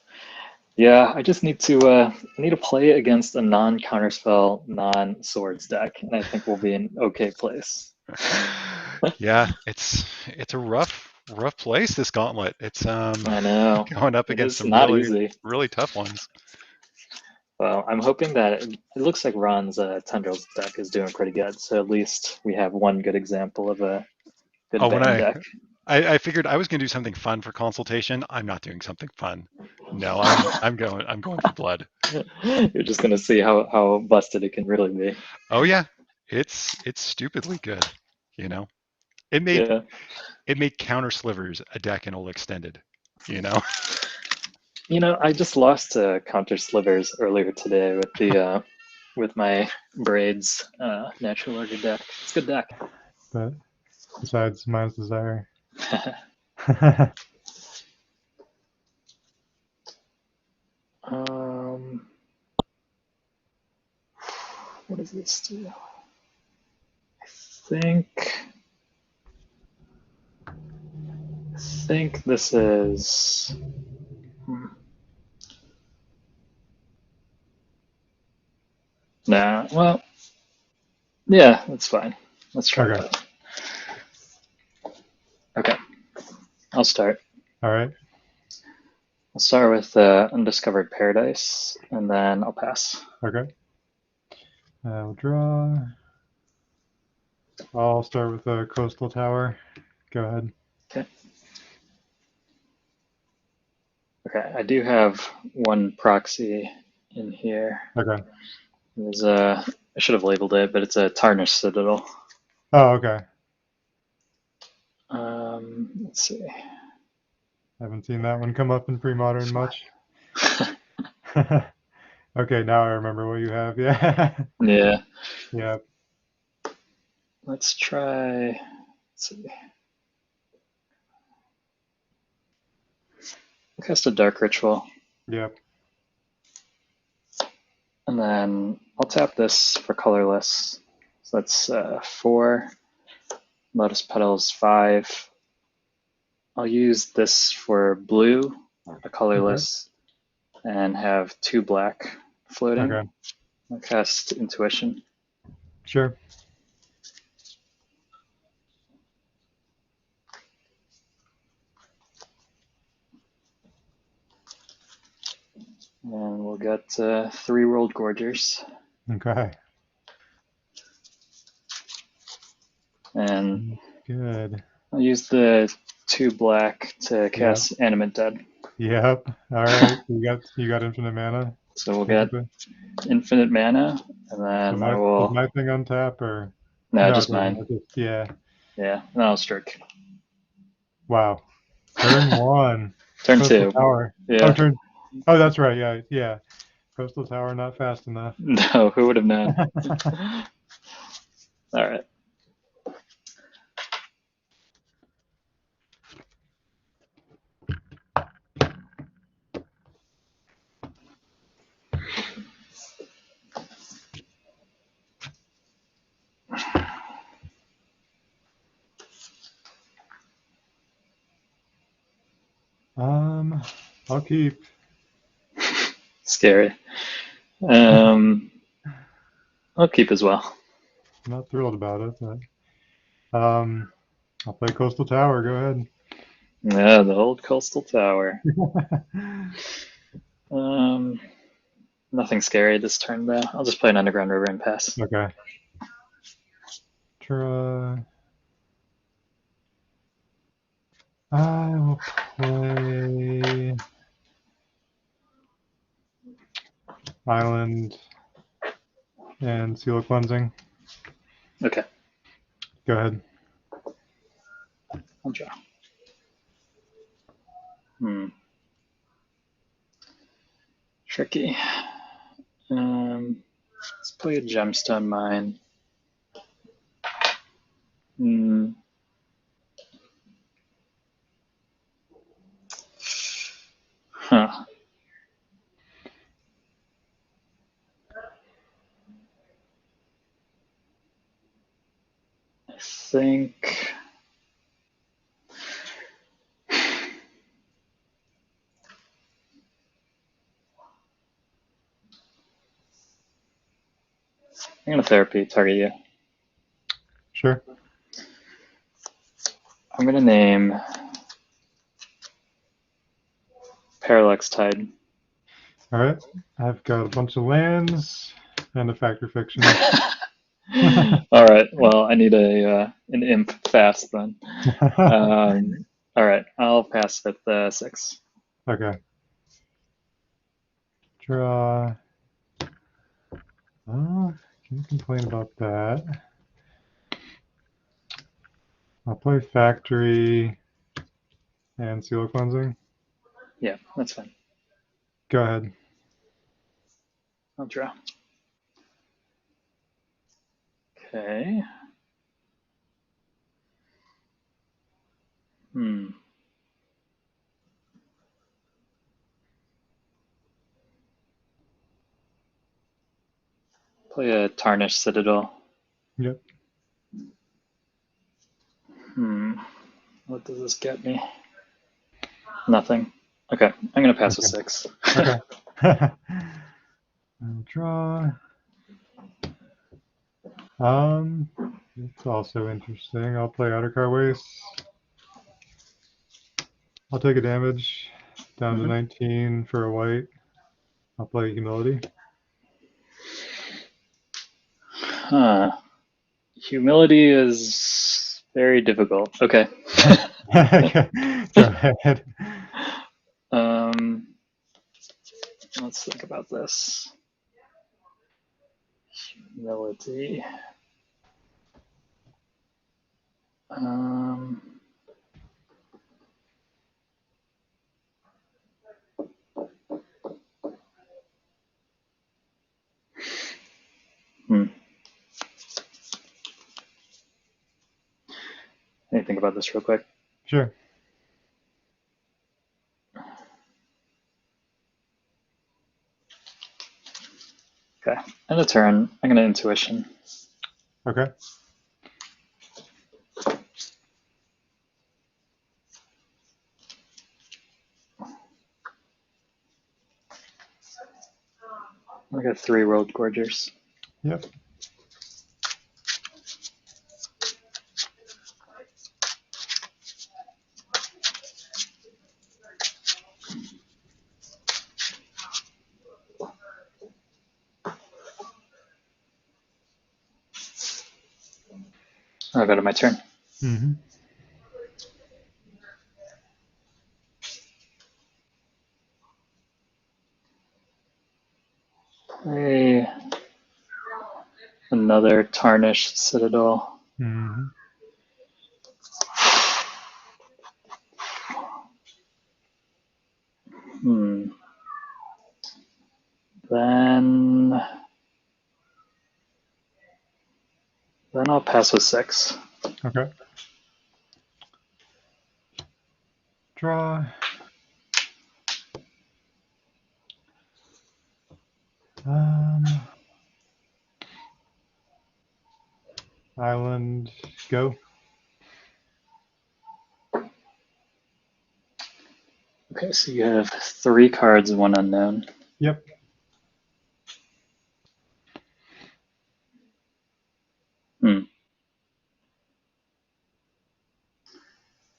Yeah, I just need to play against a non-counterspell, non-swords deck, and I think we'll be in okay place.
Yeah, it's a rough place, this gauntlet. It's
I know,
going up against some really tough ones.
Well, I'm hoping that it looks like Ron's Tendrils deck is doing pretty good, so at least we have one good example of a good deck.
I figured I was going to do something fun for consultation. I'm not doing something fun. No, I'm going for blood.
You're just going to see how busted it can really be.
Oh yeah, it's stupidly good. It made Counter Slivers a deck in Old Extended.
I just lost to Counter Slivers earlier today with the with my braids natural order deck. It's a good deck.
But besides Mind's Desire.
What does this do? I think this is. Nah, well, yeah, that's fine. Let's try
Okay.
that. Okay, I'll start.
All right.
I'll start with Undiscovered Paradise, and then I'll pass.
Okay. We'll draw. I'll start with a Coastal Tower. Go ahead.
Okay. Okay, I do have one proxy in here.
Okay.
There's I should have labeled it, but it's a Tarnished Citadel.
Oh, okay.
Let's see.
Haven't seen that one come up in Premodern much. Okay, now I remember what you have. Yeah.
Yeah.
Yeah.
Let's try. Let's see. I'll cast a Dark Ritual,
Yep.
and then I'll tap this for colorless. So that's 4. Lotus Petals 5. I'll use this for blue, a colorless, and have 2 black floating.
Okay.
I'll cast Intuition.
Sure.
And we'll get 3 Worldgorgers.
Okay.
And
Good.
I'll use the 2 black to cast Animate Dead.
Yep. All right. You got infinite mana.
So we'll get
basically.
infinite mana, and then I
Does
will.
my thing untap or
No,
no?
just
it doesn't.
mine.
Yeah.
Yeah, then I'll strike.
Wow. Turn 1.
Turn
Coastal
2.
Tower.
Yeah.
Oh, that's right. Yeah. Yeah. Coastal Tower not fast enough.
No, who would have known? All right.
I'll keep.
Scary. I'll keep as well.
I'm not thrilled about it, but I'll play Coastal Tower. Go ahead.
Yeah, the old Coastal Tower. Nothing scary this turn though. I'll just play an Underground River and pass.
Okay. Try. I will play Island and Seal of Cleansing.
Okay,
Go ahead.
I'll draw. Tricky. Let's play a Gemstone Mine. Huh. I think. I'm gonna therapy target you.
Sure.
I'm gonna name Parallax Tide.
All right. I've got a bunch of lands and a Fact or Fiction.
All right. Well, I need an imp fast then. All right. I'll pass with 6.
Okay. Draw. Can you complain about that? I'll play Factory and Seal of Cleansing.
Yeah, that's fine.
Go ahead.
I'll draw. Okay. Hmm. Play a Tarnished Citadel.
Yep.
What does this get me? Nothing. Okay, I'm gonna pass with
Okay.
6.
Okay. I'll draw. It's also interesting. I'll play Outer Car Waste. I'll take a damage down to 19 for a white. I'll play Humility.
Huh. Humility is very difficult. Okay.
Go ahead.
um, let's think about this. Humility. Um, hmm. Let me think about this real quick.
Sure.
Okay. End of turn. I'm gonna Intuition.
Okay.
I got 3 Worldgorgers.
Yep.
I'll go to my turn.
Mm-hmm.
Play another Tarnished Citadel.
Mm-hmm.
Hmm. Then I'll pass with 6.
Okay. Draw. Island. Go.
Okay, so you have 3 cards, 1 unknown.
Yep.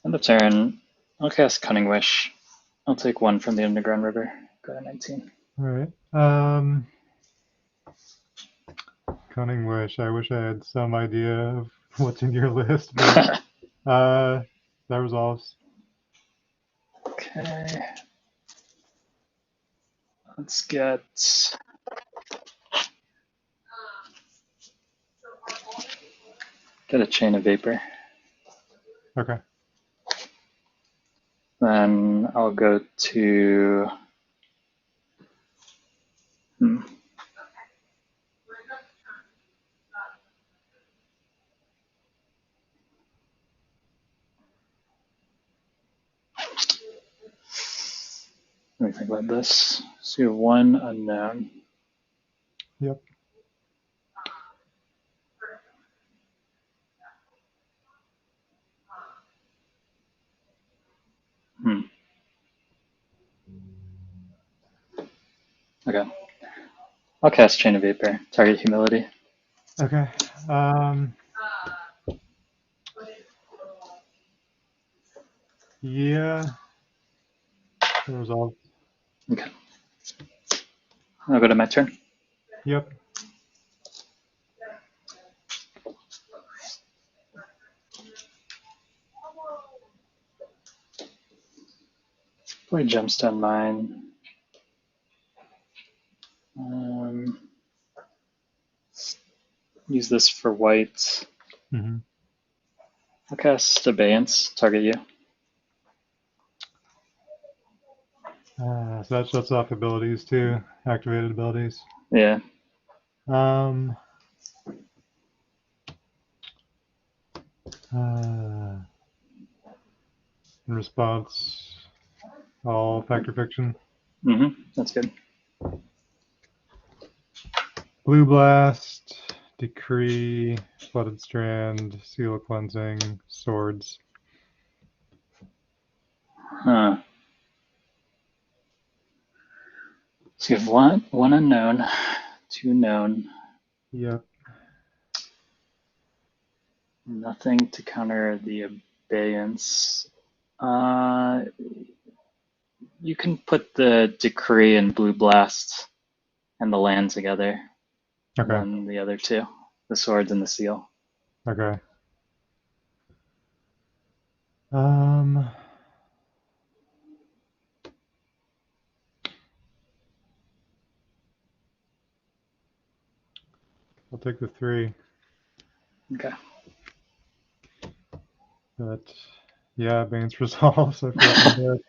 End of turn. I'll cast Cunning Wish. I'll take 1 from the Underground River. Go to 19.
All right. Cunning Wish. I wish I had some idea of what's in your list, but that resolves.
Okay. Let's get a Chain of Vapor.
Okay.
Then I'll go to let me think about this. So you have 1 unknown.
Yep.
Okay. I'll cast Chain of Vapor. Target Humility.
Okay. Yeah. That resolves.
Okay. I'll go to my turn.
Yep.
Play Gemstone Mine. Use this for white.
Mm-hmm.
I'll cast Abeyance. Target you.
So that shuts off abilities too, activated abilities.
Yeah.
Um, In response, all fact or fiction.
That's good.
Blue Blast, Decree, Flooded Strand, Seal of Cleansing, Swords.
Huh. So you have one unknown, 2 known,
Yep.
nothing to counter the abeyance. You can put the Decree and Blue Blast and the land together, and
Okay.
then the other 2, the swords and the seal.
Okay. I'll take the 3.
Okay.
But yeah, Bane's resolve, so I feel like I'm dead.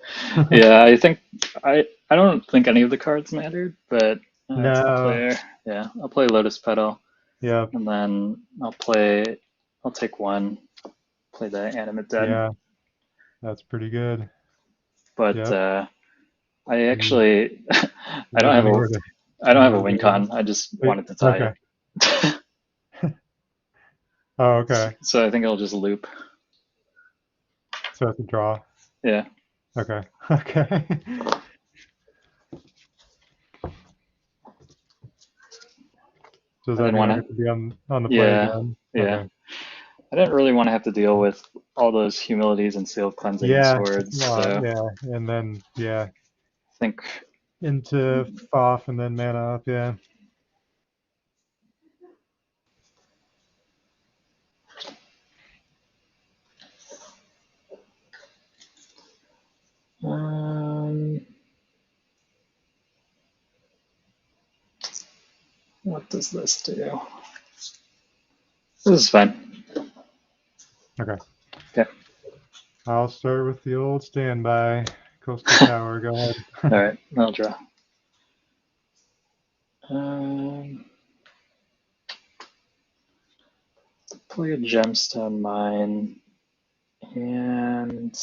Yeah, I think I don't think any of the cards mattered, but it's the
No.
player. Yeah, I'll play Lotus Petal,
Yep.
and then I'll take 1, play the Animate Dead.
Yeah. That's pretty good.
But
Yep.
I actually I don't have a win con. I just wanted to tie
Okay.
it.
Oh, okay.
So I think I'll just loop.
So it's a draw.
Yeah.
Okay. Okay. So does
I
that
didn't
mean I
want
get to be on the play
Yeah.
again?
Yeah.
Okay.
I didn't really want to have to deal with all those humilities and Seal Cleansing and
Yeah.
swords,
Well,
so
yeah. And then
I think
into off and then mana up, yeah.
what does this do? This is fine.
Okay.
Okay.
I'll start with the old standby. Coastal Tower, go ahead.
All right, I'll draw. Play a Gemstone Mine, and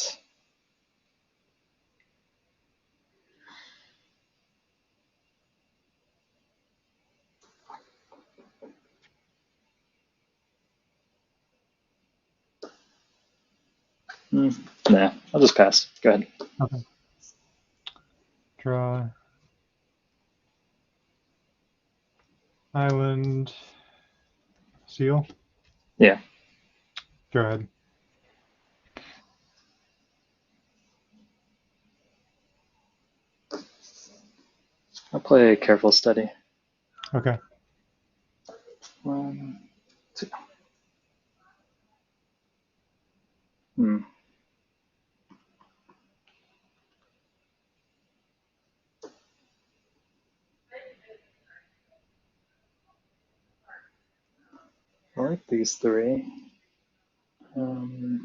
nah, I'll just pass. Go ahead.
Okay. Draw. Island. Seal.
Yeah.
Go ahead.
I'll play Careful Study.
Okay.
1, 2. I like these 3. Alright,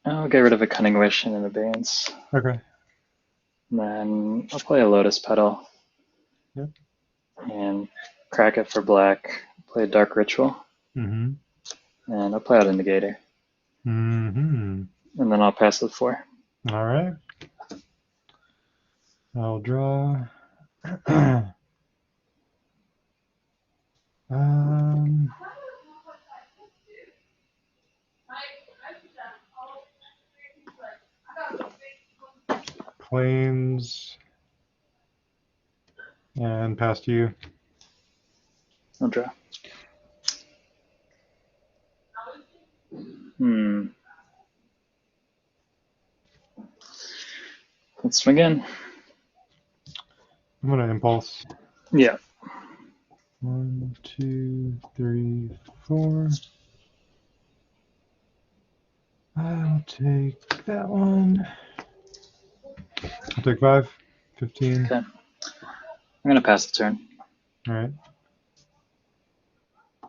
I'll get rid of a Cunning Wish and an Abeyance.
Okay.
And then I'll play a Lotus Petal.
Yep.
And crack it for black. Play a Dark Ritual.
Mm-hmm.
And I'll play out a Negator.
Mm-hmm.
And then I'll pass with 4.
All right. I'll draw. Planes and past you.
I'll draw. Let's swing in.
I'm gonna impulse.
Yeah.
1, 2, 3, 4. I'll take that one. I'll take 5. 15.
Okay. I'm gonna pass the turn.
All right.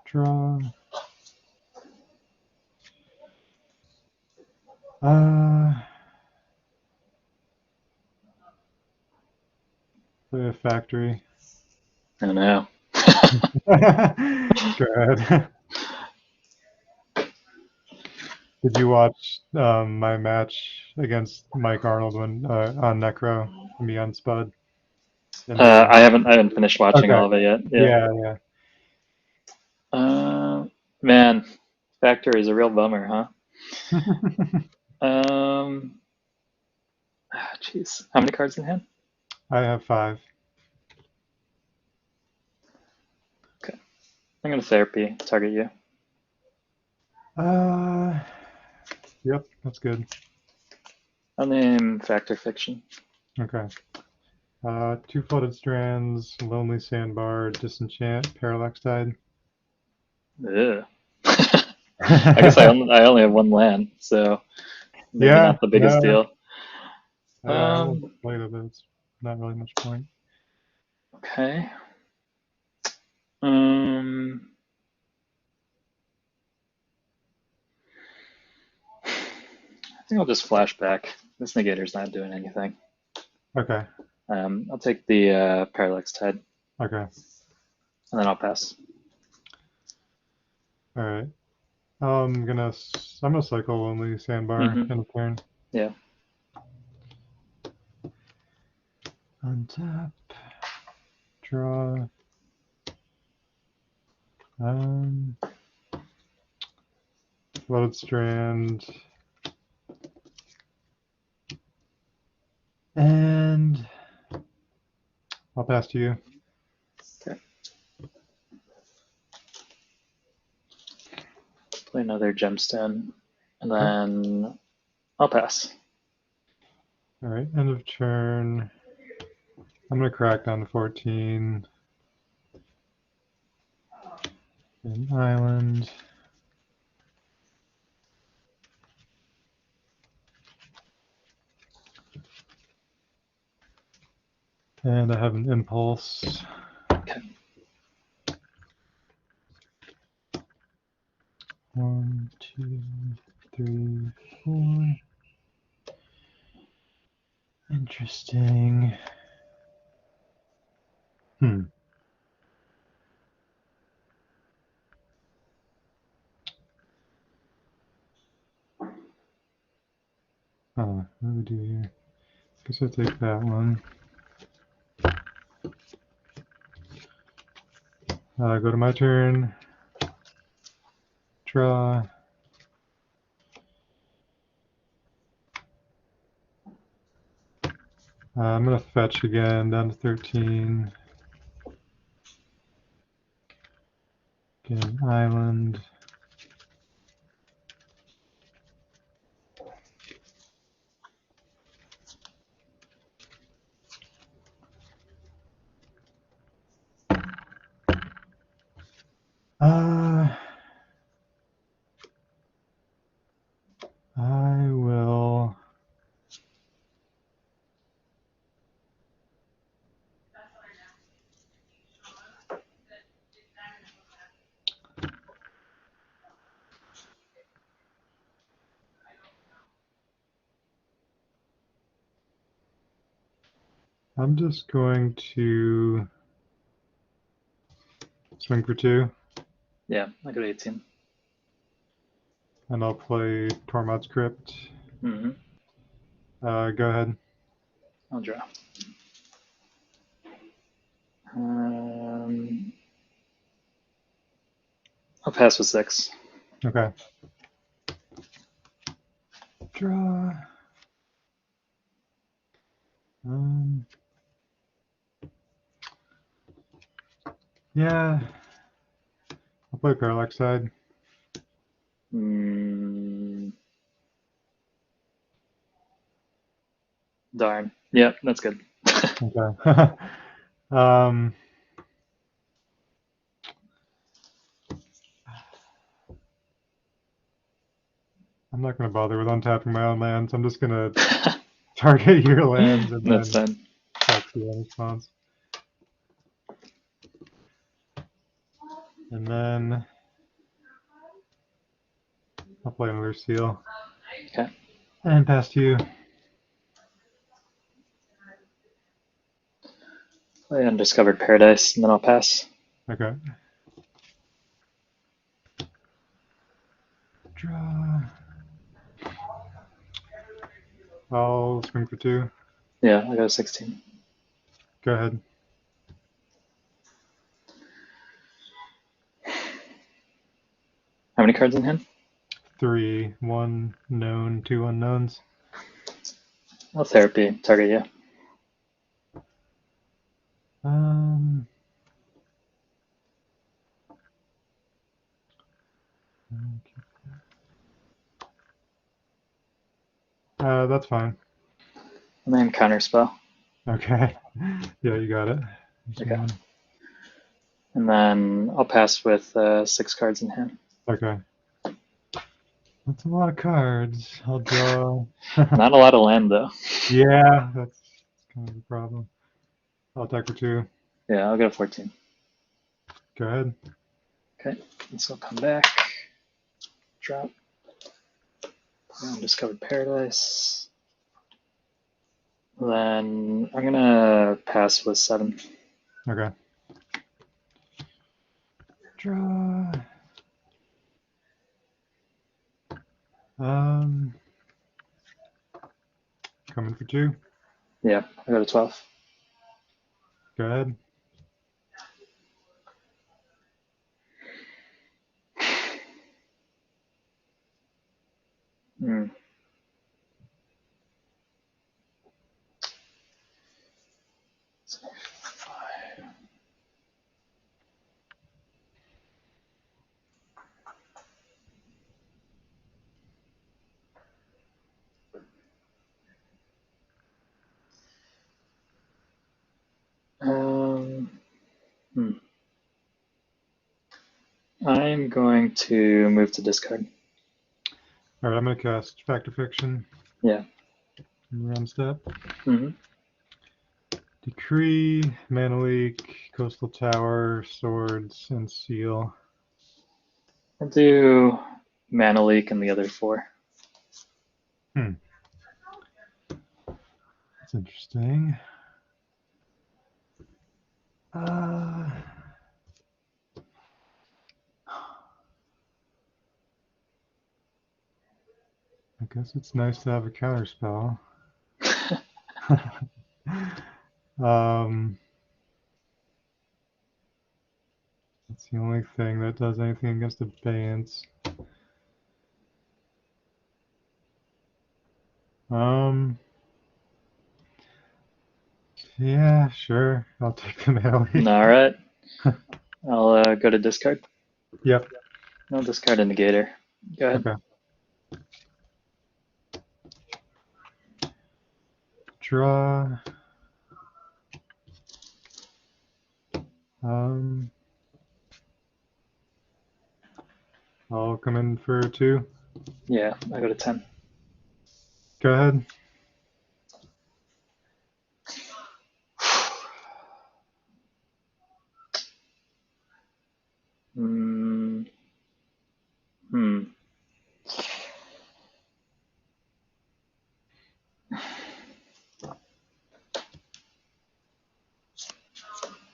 Draw. Play a factory.
I don't know.
Go ahead. Did you watch my match against Mike Arnold when on Necro, me on Spud? In the
I haven't finished watching
okay,
all of it yet. Yeah.
yeah,
Uh, Man, Factor is a real bummer, huh?
yeah.
Jeez. How many cards in hand?
I have 5.
Okay. I'm gonna therapy target you.
Yep, that's good.
I'll name Factor Fiction.
Okay. 2 flooded strands, lonely sandbar, disenchant, parallax tide.
Ugh. I guess I only have 1 land, so maybe
Yeah,
not the biggest
no,
deal.
I will
Um,
play it, but it's not really much point.
okay. Um, I think I'll just flashback. This negator's not doing anything.
Okay,
I'll take the Parallax Tide,
okay,
and then I'll pass.
all right. I'm gonna cycle lonely sandbar
Mm-hmm.
in a turn.
Yeah.
Untap, draw. Flooded strand, and I'll pass to you.
Okay. Play another gemstone, and
Okay.
then I'll pass.
All right, end of turn. I'm gonna crack down to 14. An island. And I have an impulse.
Okay.
1, 2, 3, 4. Interesting. What do we do here? Guess I take that one. Go to my turn. Draw. I'm gonna fetch again down to 13. Get an island. I will. I'm just going to swing for 2,
Yeah, I go to 18.
and I'll play Tormod's Crypt.
Mm-hmm.
Go ahead.
I'll draw. I'll pass with 6.
Okay. Draw. Yeah. I'll play Parallax Side.
Darn. Yep, that's good.
Okay. I'm not going to bother with untapping my own lands. I'm just going to target your lands and
That's
then
fine.
tax you in response. And then I'll play another seal.
Okay.
And pass to you.
Play Undiscovered Paradise, and then I'll pass.
Okay. Draw. I'll swing for 2.
Yeah, I got a 16.
Go ahead.
How many cards in hand?
3. 1 known, 2 unknowns.
Well, therapy. Target you.
That's fine.
And then counterspell.
Okay. Yeah, you got it.
Okay.
1.
And then I'll pass with 6 cards in hand.
Okay. That's a lot of cards. I'll draw.
Not a lot of land, though.
Yeah, that's kind of a problem. I'll attack for 2.
Yeah, I'll get a 14.
Go ahead.
Okay, so I'll come back. Drop. Undiscovered Paradise. Then I'm gonna pass with 7.
Okay. Draw. Coming for 2.
Yeah, I got a 12.
Go ahead.
Hmm. Hmm. I'm going to move to discard.
All right, I'm going to cast Fact or Fiction.
Yeah.
Round step.
Mm-hmm.
Decree, Mana Leak, Coastal Tower, Swords, and Seal.
I'll do Mana Leak and the other 4.
That's interesting. I guess it's nice to have a counterspell. That's the only thing that does anything against abeyance. Yeah, sure. I'll take the Mana Leak.
All right. I'll go to discard.
Yep.
I'll discard a negator. Go ahead.
Okay. Draw. I'll come in for 2.
Yeah, I go to 10.
Go ahead.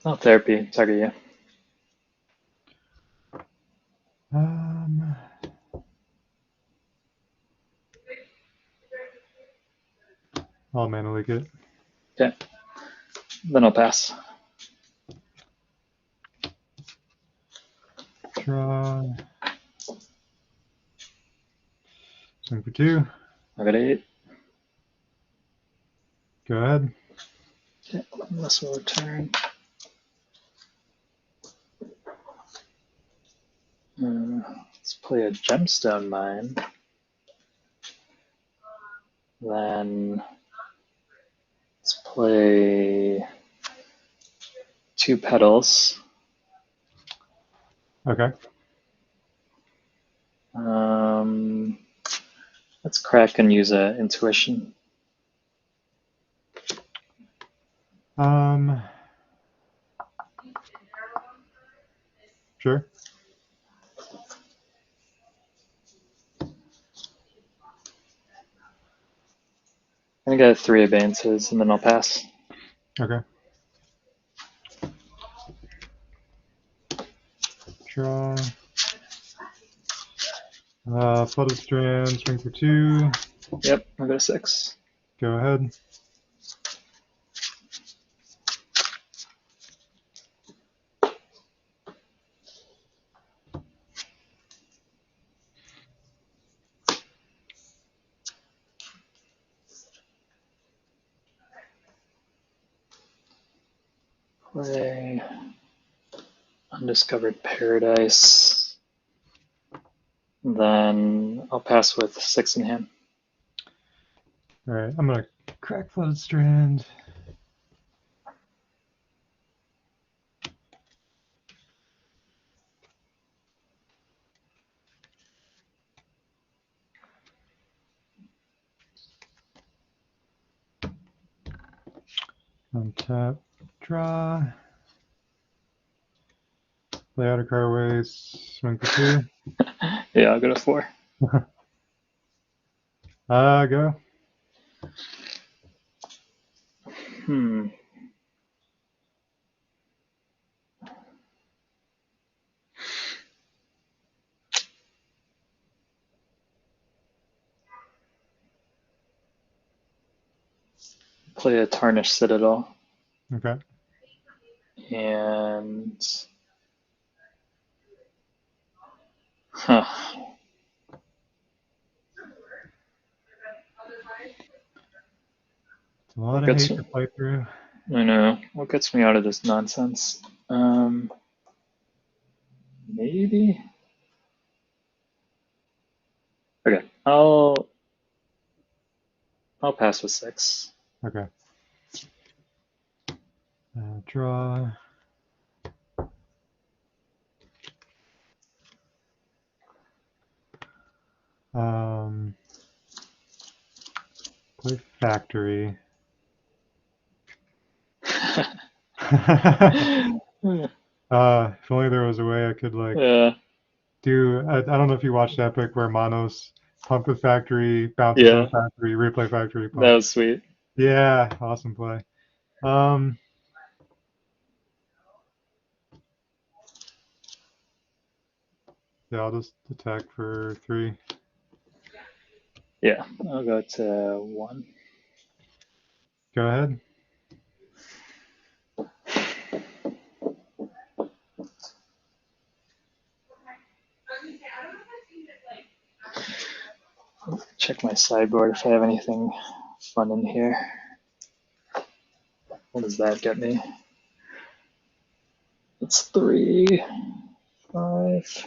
Oh, therapy. Target you. I'll Mana Leak it.
Okay. Then I'll pass.
Draw. Swing for 2.
I got 8.
Go ahead.
Okay. This will return. Let's play a gemstone mine. Then let's play 2 petals.
Okay.
Let's crack and use a intuition.
Sure.
I'm gonna get 3 advances and then I'll pass.
Okay. Draw. Flooded Strand, swing for 2.
Yep, I'll go to 6.
Go ahead.
Play Undiscovered Paradise. Then I'll pass with 6 in hand.
Alright, I'm gonna crack Flooded Strand. Untap, draw. Play out of Carways, swing for 2.
Yeah, I'll go to 4.
Go.
Hmm. Play a Tarnished Citadel.
Okay.
And huh.
It's a lot of hate to play through.
I know. What gets me out of this nonsense? Maybe? Okay, I'll pass with 6.
Okay. Draw. Play Factory. If only there was a way I could like
Yeah,
do. I don't know if you watched Epic where Manos pump with Factory, bounces
yeah,
on Factory, replay Factory,
that
pump.
was sweet.
Yeah, awesome play. Yeah, I'll just attack for 3.
Yeah, I'll go to 1.
Go ahead.
Check my sideboard if I have anything fun in here. What does that get me? It's 3, 5.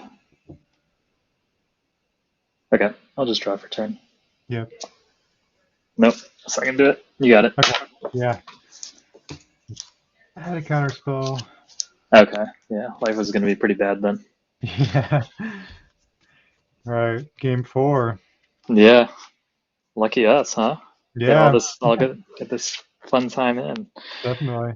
Okay, I'll just draw for turn.
Yep.
Nope, so I can do it. You got it.
Okay. Yeah. I had a counter spell.
Okay, yeah, life is going to be pretty bad then.
Yeah. Right. Game 4.
Yeah, lucky us, huh?
Yeah,
I'll get this fun time in.
definitely.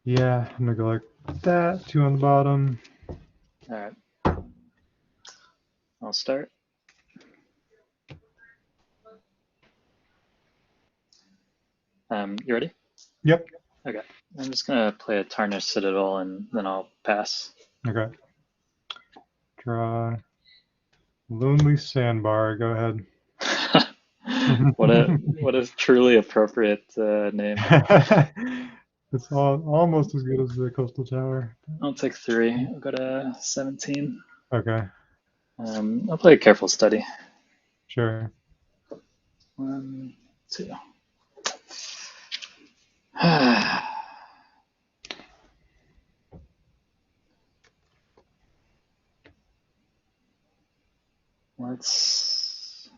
Yeah, I'm gonna go like that. 2 on the bottom.
All right, I'll start. You ready?
Yep.
Okay, I'm just gonna play a Tarnished Citadel and then I'll pass.
Okay. Draw. Lonely Sandbar. Go ahead.
What a truly appropriate name.
It's almost as good as the Coastal Tower.
I'll take 3. I'll go to 17.
Okay.
I'll play a Careful Study.
Sure.
1, 2. Let's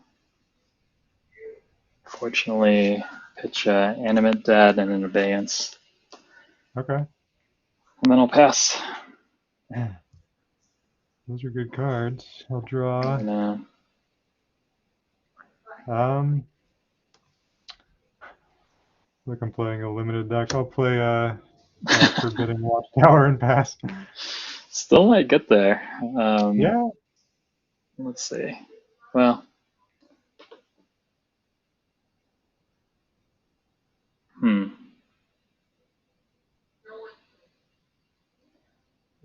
fortunately pitch Animate Dad and an Abeyance.
Okay.
And then I'll pass.
Those are good cards. I'll draw.
And,
Like I'm playing a limited deck. I'll play Forbidding Watchtower and pass.
still might get there.
Yeah.
Let's see. Well,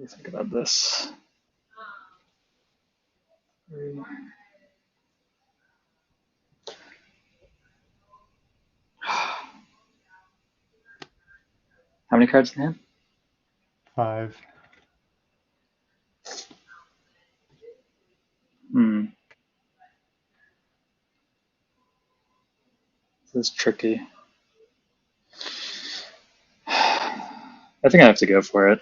do you think about this? How many cards in hand?
5.
Hmm. This is tricky. I think I have to go for it.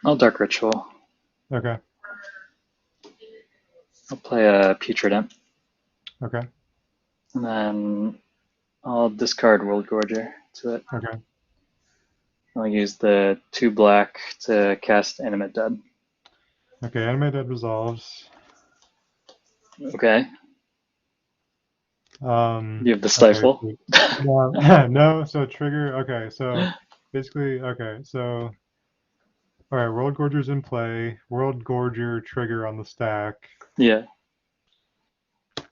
I'll Dark Ritual.
Okay.
I'll play a Petrident.
Okay.
And then I'll discard Worldgorger to it.
Okay.
I'll use the 2 black to cast Animate Dead.
Okay. Animated resolves.
Okay. You have the
Okay.
Stifle.
No, no. So trigger. Okay. So basically, okay. So all right. Worldgorger's in play. Worldgorger trigger on the stack.
Yeah.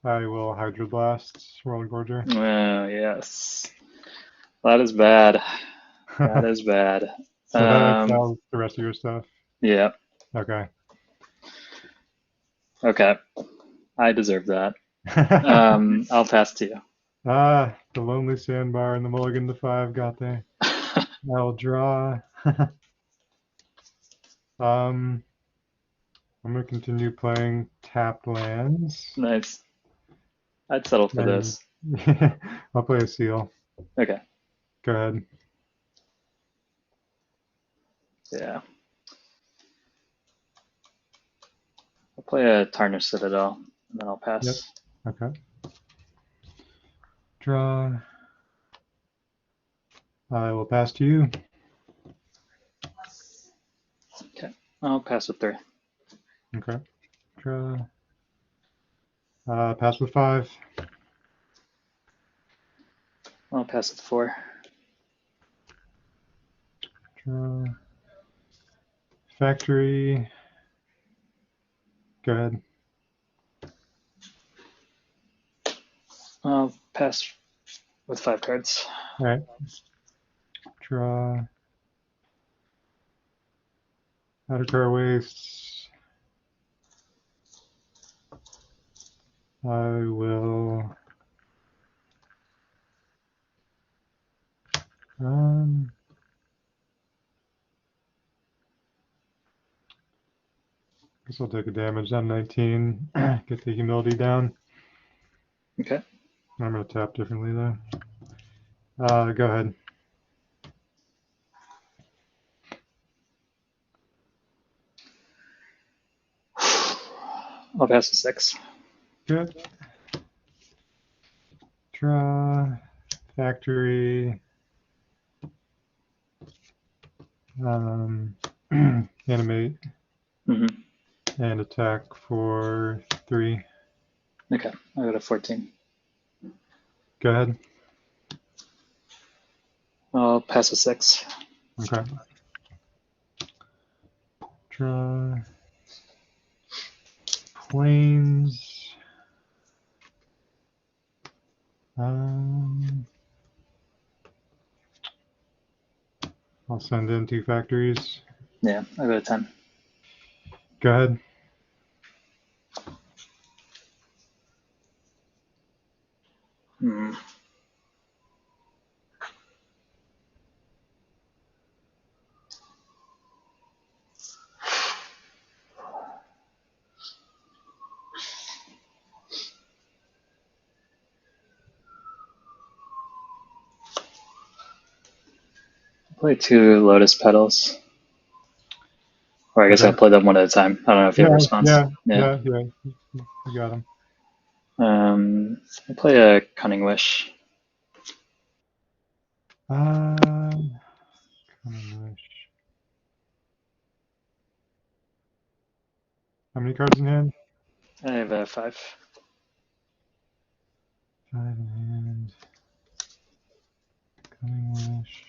I will Hydroblast Worldgorger.
Oh, yes. That is bad. That is bad.
So that exiles the rest of your stuff.
Yeah.
Okay.
Okay. I deserve that. I'll pass to you.
The Lonely Sandbar and the Mulligan to 5 got there. I'll draw. I'm gonna continue playing tapped lands.
Nice. I'd settle for
And
this.
I'll play a seal.
Okay.
Go ahead.
Yeah. I'll play a Tarnished Citadel, and then I'll pass.
Yep. Okay. Draw. I will pass to you.
Okay. I'll pass with 3.
Okay. Draw. Pass with 5.
I'll pass with 4.
Draw. Factory. Go ahead.
I'll pass with 5 cards.
All right. Draw. Outer Car Wastes. I will. Guess I'll take a damage on 19. Get the humility down.
Okay.
I'm gonna tap differently though. Go ahead.
I'll pass with 6.
Good. Draw. Factory. Animate. And attack for 3.
Okay. I got a 14.
Go ahead.
I'll pass with 6.
Okay. Draw. Planes. I'll send in 2 factories.
Yeah, I got a 10.
Go ahead.
Play 2 Lotus Petals. Or I guess
Okay.
I'll play them one at a time. I don't know if you have a response.
Yeah. You got them.
I'll play a Cunning Wish.
Cunning Wish. How many cards in hand?
I have a 5.
5 in hand. Cunning Wish.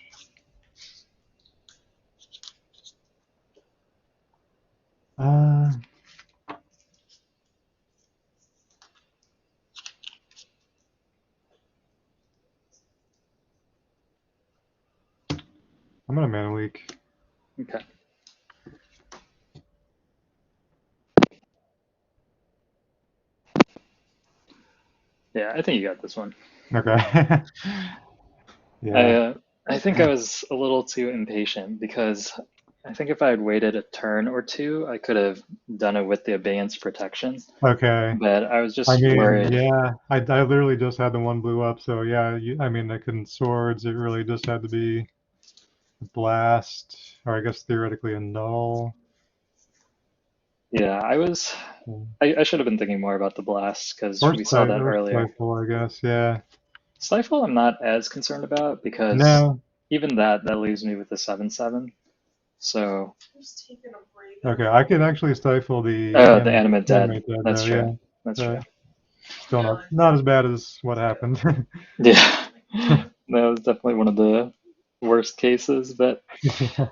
gonna mana leak.
Okay. Yeah, I think you got this one.
Okay. Yeah.
I think I was a little too impatient because I think if I had waited a turn or two, I could have done it with the Abeyance Protection.
Okay.
But I was
I
just
mean,
worried.
yeah, I literally just had the one blue up, so yeah, I mean, I couldn't swords. It really just had to be a blast, or I guess theoretically a null.
Yeah, I should have been thinking more about the blast because we saw that
Or
earlier.
stifle, I guess. Yeah.
Stifle, I'm not as concerned about because
No.
even that leaves me with the 7/7. So,
Okay, I could actually stifle the
the animate dead.
animate dead
That's
though.
true.
Yeah,
That's true.
but still not as bad as what happened.
Yeah, that was definitely one of the worst cases, but
Yeah.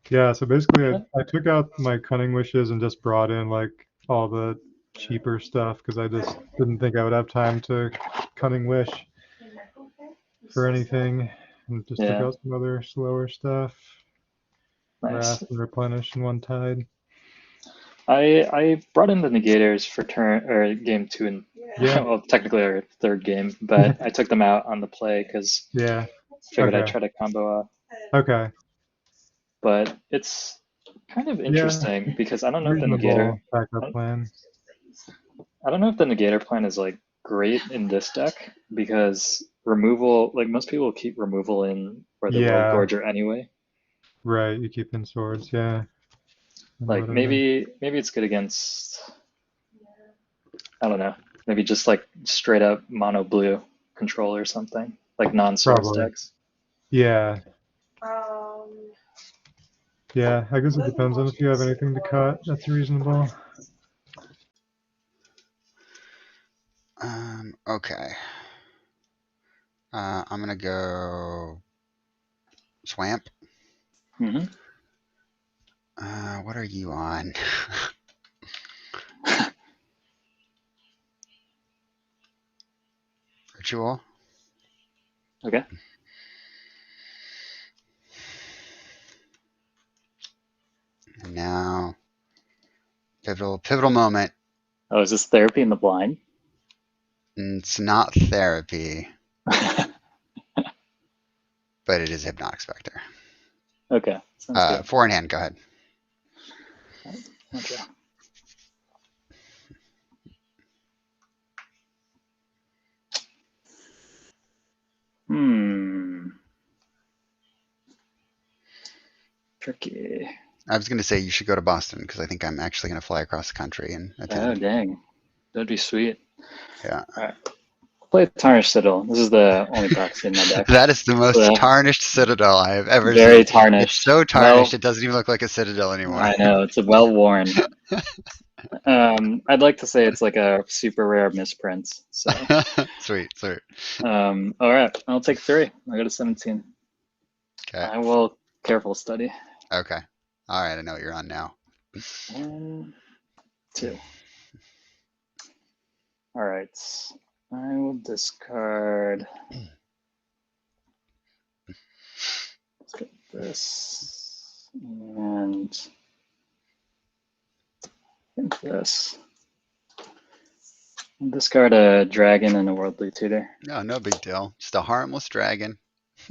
Yeah, so basically I took out my cunning wishes and just brought in like all the cheaper stuff because I just didn't think I would have time to cunning wish for anything, and just took
yeah,
out some other slower stuff.
nice.
Wrath and replenish in one tide.
I brought in the negators for turn or game two and
Yeah.
well, technically our third game, but I took them out on the play because
Yeah.
figured I'd
Okay.
try to combo up.
Okay.
But it's kind of
Yeah.
interesting because I don't know if the negator
Reasonable backup plan.
I don't know if the negator plan is like great in this deck because removal, like most people keep removal in for the World
Yeah.
Gorger anyway.
Right. You keep in swords. Yeah. And
Like
whatever.
maybe it's good against, I don't know, maybe just like straight up mono blue control or something, like non-swords
Probably.
decks.
Yeah. Yeah. I guess it depends on if you have anything to cut. That's reasonable.
Okay. I'm gonna go Swamp.
Hmm.
What are you on? Ritual.
Okay.
And now, pivotal moment.
Oh, is this therapy in the blind?
It's not therapy, but it is Hypnotic Spectre.
Okay, sounds good.
4 in hand, go ahead.
Okay. Tricky.
I was going to say you should go to Boston because I think I'm actually going to fly across the country and
Oh,
attend.
dang. That'd be sweet.
Yeah.
All right. Play Tarnished Citadel. This is the only proxy in my deck.
That is the most tarnished Citadel I have ever
Very
seen.
tarnished.
It's so tarnished, it doesn't even look like a Citadel anymore.
I know, it's a well worn. I'd like to say it's like a super rare misprint. So.
Sweet.
All right, I'll take 3. I go to 17.
Okay.
I will careful study.
Okay. All right, I know what you're on now.
1, 2. All right, I will discard. Let's get this and this. Discard a dragon and a worldly tutor.
No big deal. Just a harmless dragon.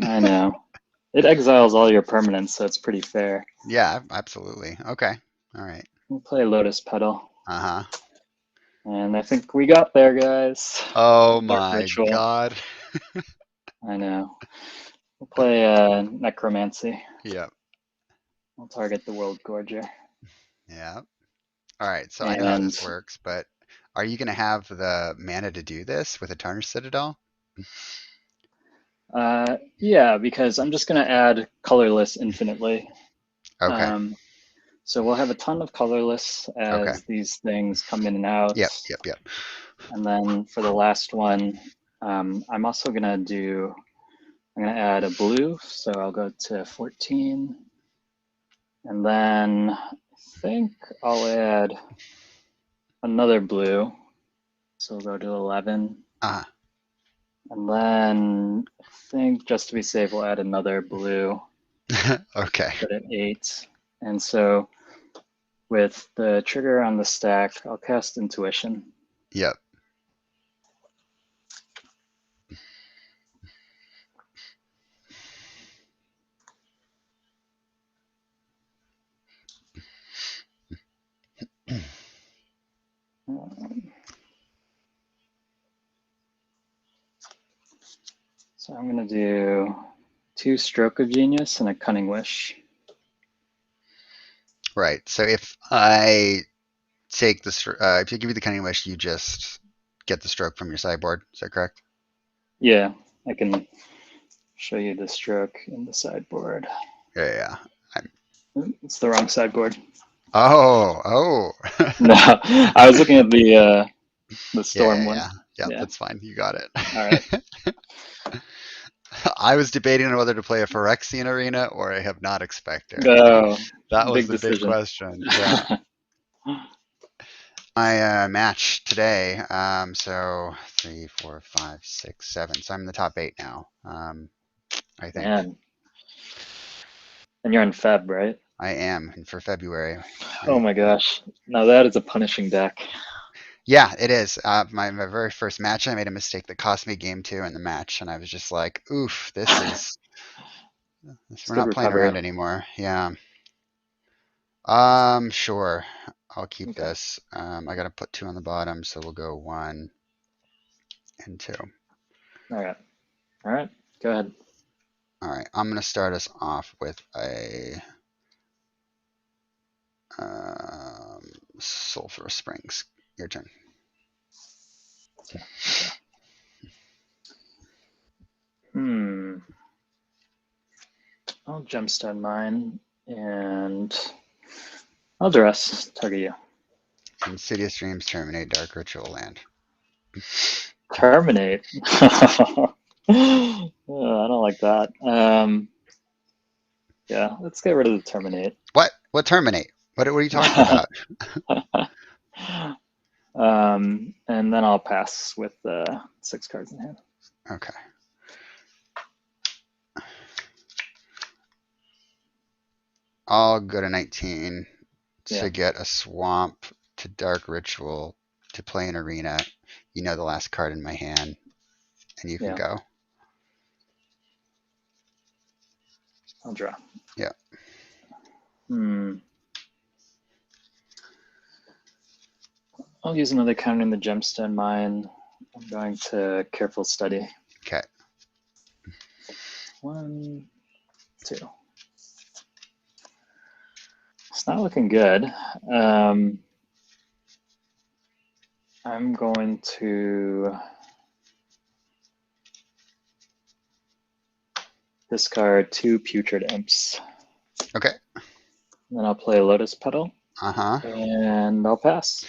I know. It exiles all your permanents, so it's pretty fair.
Yeah, absolutely. Okay. All right.
We'll play Lotus Petal.
Uh-huh.
And I think we got there, guys.
Oh my god.
I know. We'll play Necromancy.
Yep.
We'll target the Worldgorger.
Yeah. All right, so I know how this works, but are you going to have the mana to do this with a Tarnished Citadel?
Yeah, because I'm just going to add colorless infinitely.
Okay.
So we'll have a ton of colorless as these things come in and out.
Yep.
And then for the last one, I'm also going to add a blue. So I'll go to 14. And then I think I'll add another blue. So we'll go to 11. And then I think just to be safe, we'll add another blue.
Okay.
but at 8. And so with the trigger on the stack, I'll cast Intuition.
Yep.
So I'm going to do 2 Stroke of Genius and a Cunning Wish.
Right. So if I take the if you give me the Cunning Wish, you just get the stroke from your sideboard. Is that correct?
Yeah, I can show you the stroke in the sideboard.
Yeah.
It's the wrong sideboard.
Oh.
No, I was looking at the storm one.
Yeah, that's fine. You got it.
All right.
I was debating on whether to play a Phyrexian Arena or a Hypnotic Spectre.
Oh,
That was
big
the big
decision.
question. Yeah. My match today. So 3, 4, 5, 6, 7. So I'm in the top 8 now. I think.
Man. And you're in Feb, right?
I am, and for February.
Oh my gosh. Now that is a punishing deck.
Yeah, it is. My very first match, I made a mistake that cost me game 2 in the match, and I was just like, "Oof, this is we're not playing around anymore." Yeah. Sure. I'll keep this. I gotta put 2 on the bottom, so we'll go 1 and 2.
All right. Go ahead.
All right. I'm gonna start us off with a Sulphur Springs. Your turn.
Okay. I'll Gemstone mine and I'll Duress. Target you.
Insidious Dreams, Terminate, Dark Ritual Land.
Terminate. Oh, I don't like that. Yeah, let's get rid of the Terminate.
What? What Terminate? What are you talking about?
And then I'll pass with 6 cards in hand.
Okay. I'll go to 19 to get a Swamp, to Dark Ritual, to play an Arena. You know the last card in my hand, and you can go.
I'll draw.
Yeah.
I'll use another counter in the Gemstone mine. I'm going to Careful Study.
Okay.
1, 2. It's not looking good. I'm going to discard 2 Putrid Imps.
Okay.
Then I'll play Lotus Petal. And I'll pass.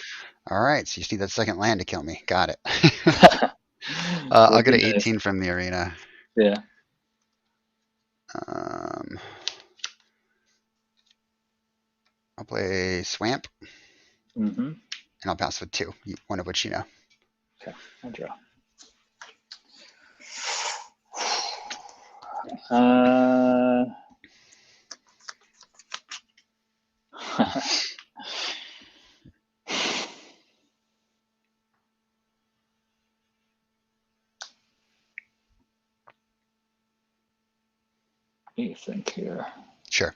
All right. So you just need that second land to kill me. Got it. I'll get an 18 from the Arena.
Yeah.
I'll play Swamp.
And
I'll pass with 2, one of which you know.
Okay, I'll draw. What do you think here?
Sure.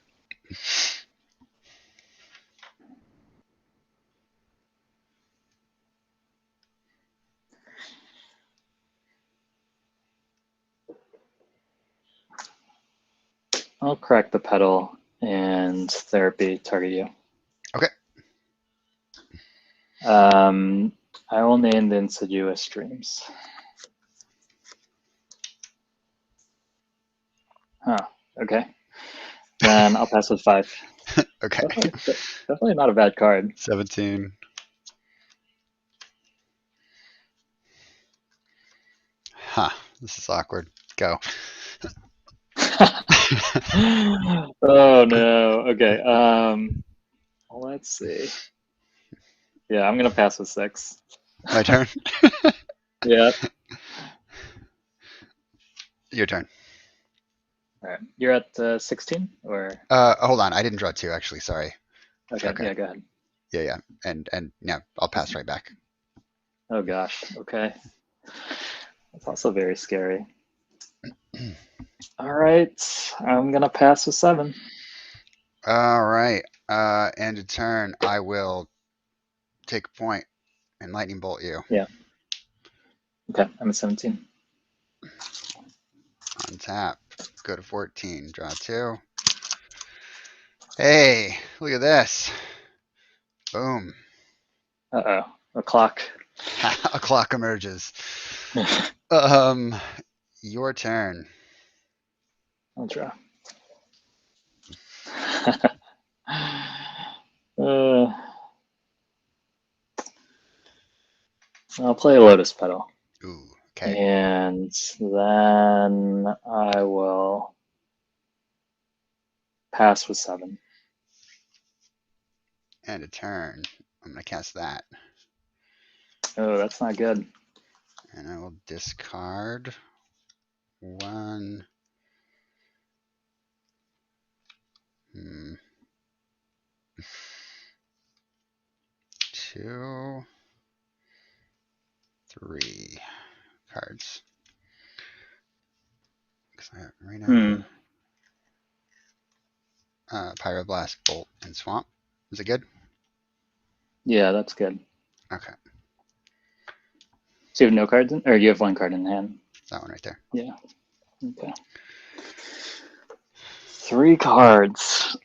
I'll crack the Petal and Therapy, target you.
Okay.
I will name the Insidious Dreams. Okay. Then I'll pass with 5.
Okay.
Definitely not a bad card.
17. This is awkward. Go.
Oh no. Okay. Let's see. Yeah, I'm gonna pass with 6.
My turn?
Yeah.
Your turn.
All right. You're at 16 or?
Hold on. I didn't draw 2, actually. Sorry.
Okay.
Okay.
Yeah, go ahead.
Yeah. And yeah, I'll pass right back.
Oh gosh. Okay. That's also very scary. All right. I'm gonna pass with 7.
All right. End of turn. I will take a point and lightning bolt you.
Yeah. Okay. I'm at 17.
Untap. Go to 14. Draw 2. Hey, look at this. Boom.
Uh-oh. A clock.
A clock emerges. Your turn.
I'll draw. uh, I'll play a Lotus Petal.
Ooh, okay.
And then I will pass with 7.
And a turn. I'm going to cast that.
Oh, that's not good.
And I will discard 1. 2, 3 cards. Because I have right now. Pyroblast, Bolt, and Swamp. Is it good?
Yeah, that's good.
Okay.
So you have no cards in, or you have 1 card in hand?
That one right there.
Yeah. Okay. 3 cards.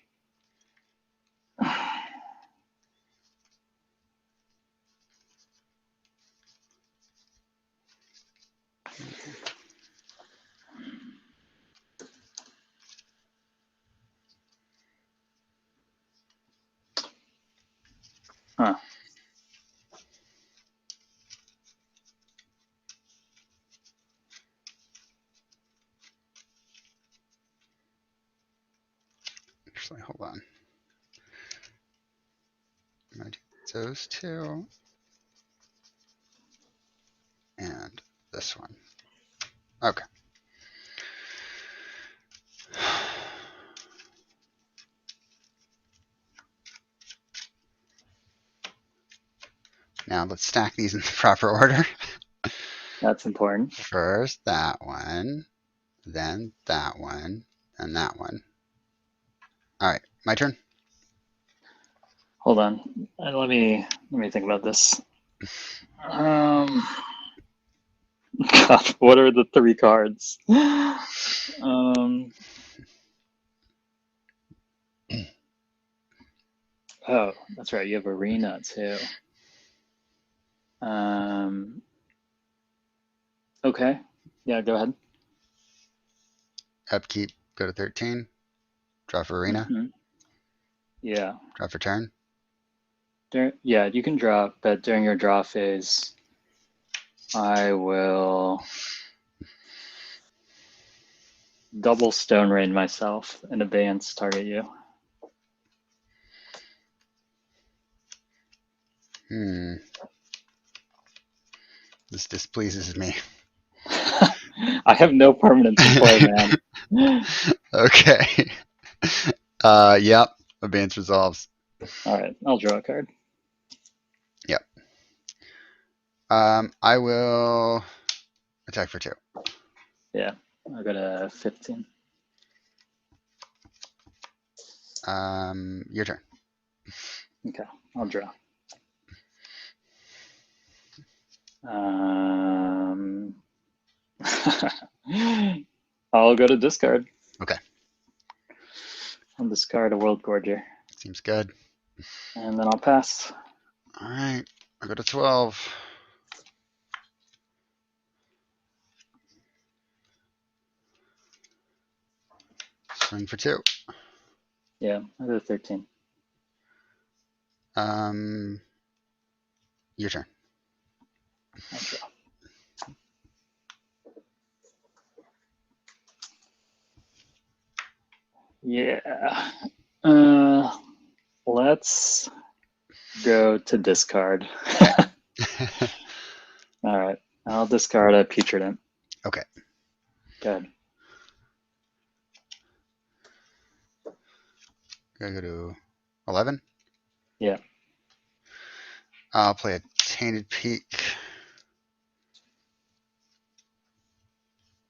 Huh.
Actually, hold on. I'm going to do those 2. And this one. Okay. Now let's stack these in the proper order.
That's important.
First that one, then that one, and that one. All right, my turn.
Hold on. Let me think about this. God, what are the 3 cards? Oh, that's right. You have Arena too. Okay. Yeah, go ahead.
Upkeep, go to 13. Draw for Arena.
Yeah.
Draw for turn.
Yeah, you can draw, but during your draw phase, I will double Stone Rain myself and advance target you.
This displeases me.
I have no permanence in play, man.
Okay. Yep. Advance resolves.
All right, I'll draw a card.
Yep. I will attack for 2.
Yeah, I'll go to 15.
Your turn.
Okay, I'll draw. I'll go to discard.
Okay.
I'll discard a Worldgorger.
Seems good.
And then I'll pass.
All right. I go to 12. Swing for 2.
Yeah, I go to 13.
Your turn.
I'll draw. Yeah. Let's go to discard. All right. I'll discard a Putrid Imp.
Okay.
Good.
Gotta go to 11.
Yeah.
I'll play a Tainted Peak.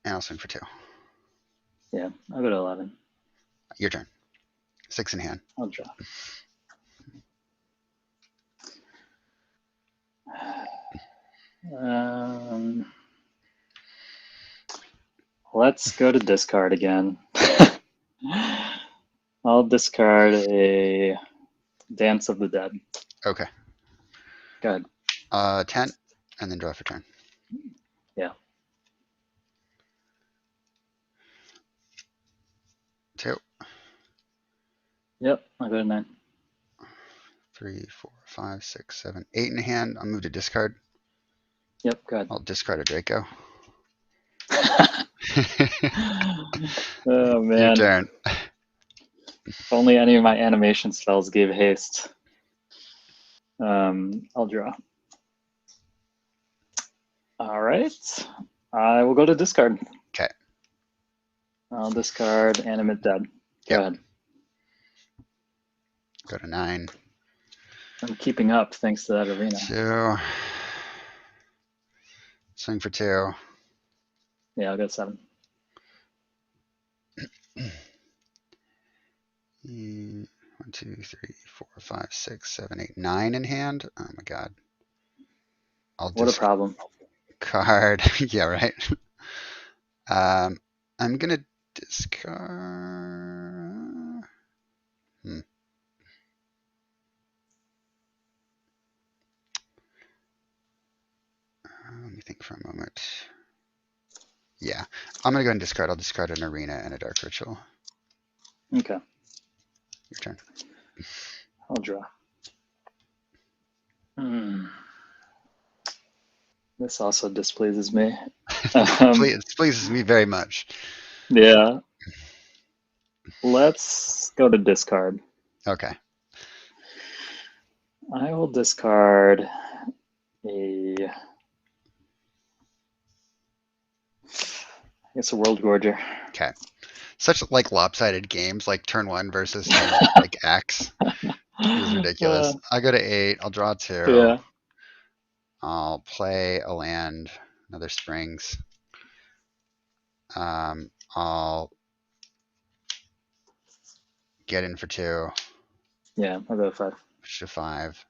And I'll swing for 2.
Yeah, I'll go to 11.
Your turn. 6 in hand.
I'll draw. Let's go to discard again. I'll discard a Dance of the Dead.
Okay.
Go ahead.
10, and then draw for turn.
Yeah.
2.
Yep, I'll go to 9.
3, 4, 5, 6, 7, 8 in hand. I'll move to discard.
Yep, go ahead.
I'll discard a Draco.
Oh,
Your
man.
turn.
If only any of my animation spells gave haste. I'll draw. All right. I will go to discard.
Okay.
I'll discard Animate Dead. Go ahead.
Go to 9.
I'm keeping up thanks to that arena.
2. Swing for 2.
Yeah, I'll go to 7.
1, 2, 3, 4, 5, 6, 7, 8, 9 in hand. Oh my god.
What a problem.
Discard. Yeah, right. I'm gonna discard. Let me think for a moment. Yeah, I'm gonna go and discard. I'll discard an arena and a dark ritual.
Okay.
Your turn.
I'll draw. This also displeases me.
It pleases me very much.
Yeah. Let's go to discard.
Okay.
I will discard a Worldgorger.
Okay. Such like lopsided games, like turn 1 versus turn like X. It's ridiculous. I go to 8. I'll draw 2.
Yeah.
I'll play a land, another Springs. I'll get in for 2.
Yeah, I'll go to 5.
Push to 5.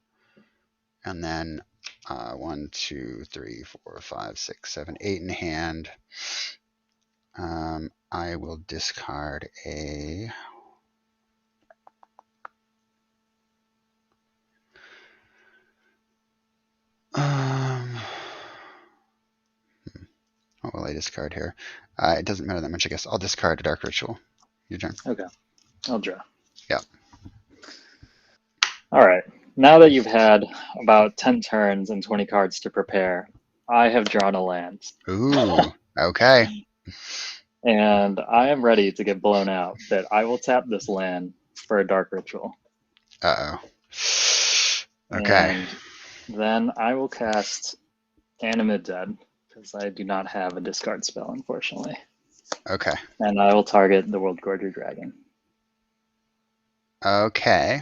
And then 1, 2, 3, 4, 5, 6, 7, 8 in hand. I will discard a what will I discard here? It doesn't matter that much, I guess. I'll discard a dark ritual. Your turn.
Okay. I'll draw.
Yeah.
All right. Now that you've had about 10 turns and 20 cards to prepare, I have drawn a land.
Ooh. Okay.
And I am ready to get blown out, but I will tap this land for a dark ritual.
Uh-oh. Okay.
And then I will cast Animate Dead, because I do not have a discard spell, unfortunately.
Okay.
And I will target the Worldgorger Dragon.
Okay.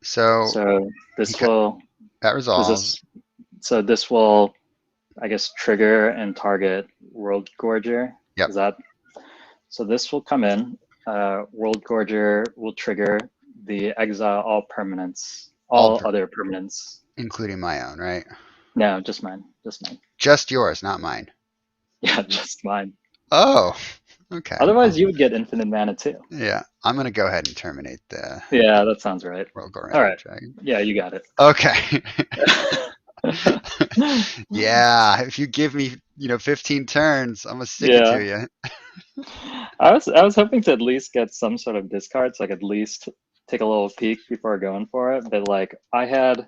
So
this will...
That resolves.
This will, I guess, trigger and target Worldgorger.
Yep.
So this will come in. Worldgorger will trigger the exile all permanents, all other permanents.
Including my own, right?
No, just mine. Just mine.
Just yours, not mine.
Yeah, just mine.
Oh, okay.
Otherwise, you would get infinite mana too.
Yeah, I'm going to go ahead and terminate the...
Yeah, that sounds right.
Worldgorger
All right.
Dragon.
Yeah, you got it.
Okay. Yeah, if you give me, 15 turns, I'm going to stick it to you.
I was hoping to at least get some sort of discard so I could at least take a little peek before going for it. But like I had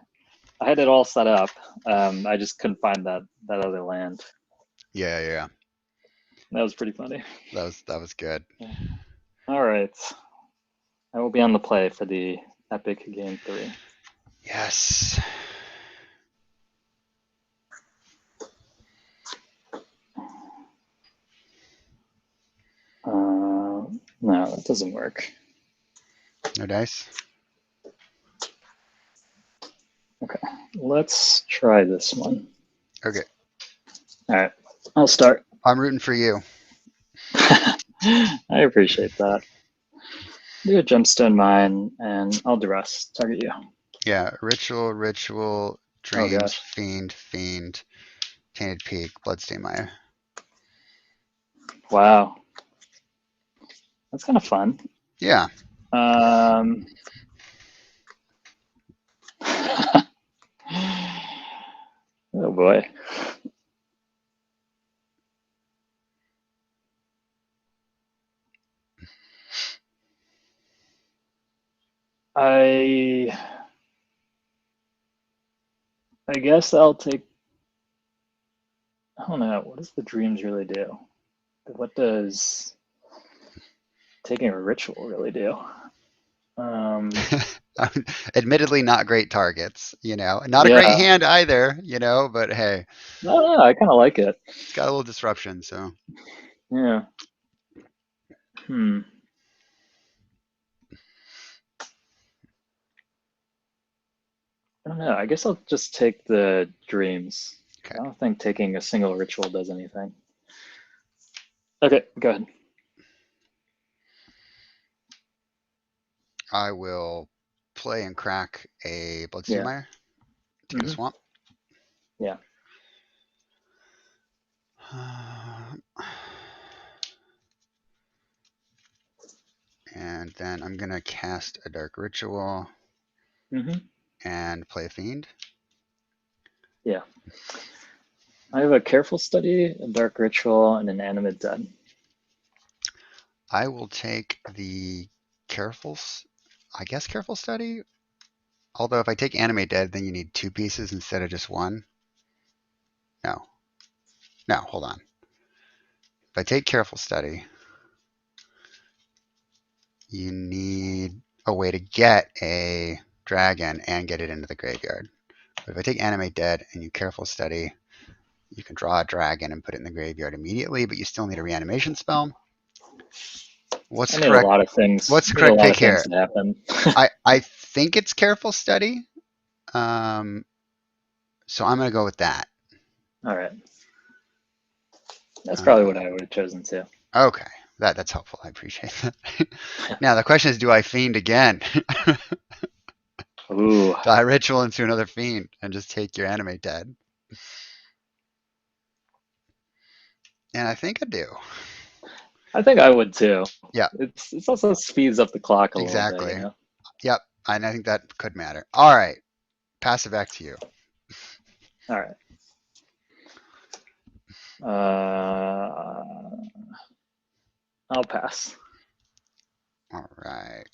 it all set up. I just couldn't find that other land.
Yeah.
That was pretty funny.
That was good.
Yeah. All right. I will be on the play for the epic game 3.
Yes.
No, that doesn't work.
No dice?
Okay, let's try this one.
Okay.
All right, I'll start.
I'm rooting for you.
I appreciate that. Do a gemstone mine, and I'll duress. Target you.
Yeah, ritual, dreams,
gosh.
fiend, tainted peak, bloodstain mire.
Wow, that's kind of fun.
Yeah.
Oh boy. I guess I'll take. I don't know. What does the dreams really do? What does taking a ritual really do?
Admittedly, not great targets, not a
Yeah.
great hand either, but hey,
No, I kind of like it.
it's got a little disruption, so.
Yeah. I don't know. I guess I'll just take the dreams.
Okay.
I don't think taking a single ritual does anything. Okay, go ahead.
I will play and crack a bloodstain mire to get a swamp.
Yeah.
And then I'm gonna cast a dark ritual and play a fiend.
Yeah. I have a careful study, a dark ritual, and an animate dead.
I will take the careful study. Although if I take animate dead, then you need 2 pieces instead of just 1. No, hold on. If I take careful study, you need a way to get a dragon and get it into the graveyard. But if I take animate dead and you careful study, you can draw a dragon and put it in the graveyard immediately, but you still need a reanimation spell. What's correct?
A lot of things.
What's the correct pick here?
To happen.
I think it's careful study. So I'm gonna go with that.
All right. That's probably what I would have chosen too.
Okay, that's helpful. I appreciate that. Now the question is, do I fiend again?
Ooh.
Do I ritual into another fiend and just take your animate dead? And I think I do.
I think I would too.
Yeah.
It's also speeds up the clock a little bit.
Exactly. Yep. And I think that could matter. All right. Pass it back to you.
All right. I'll pass.
All right.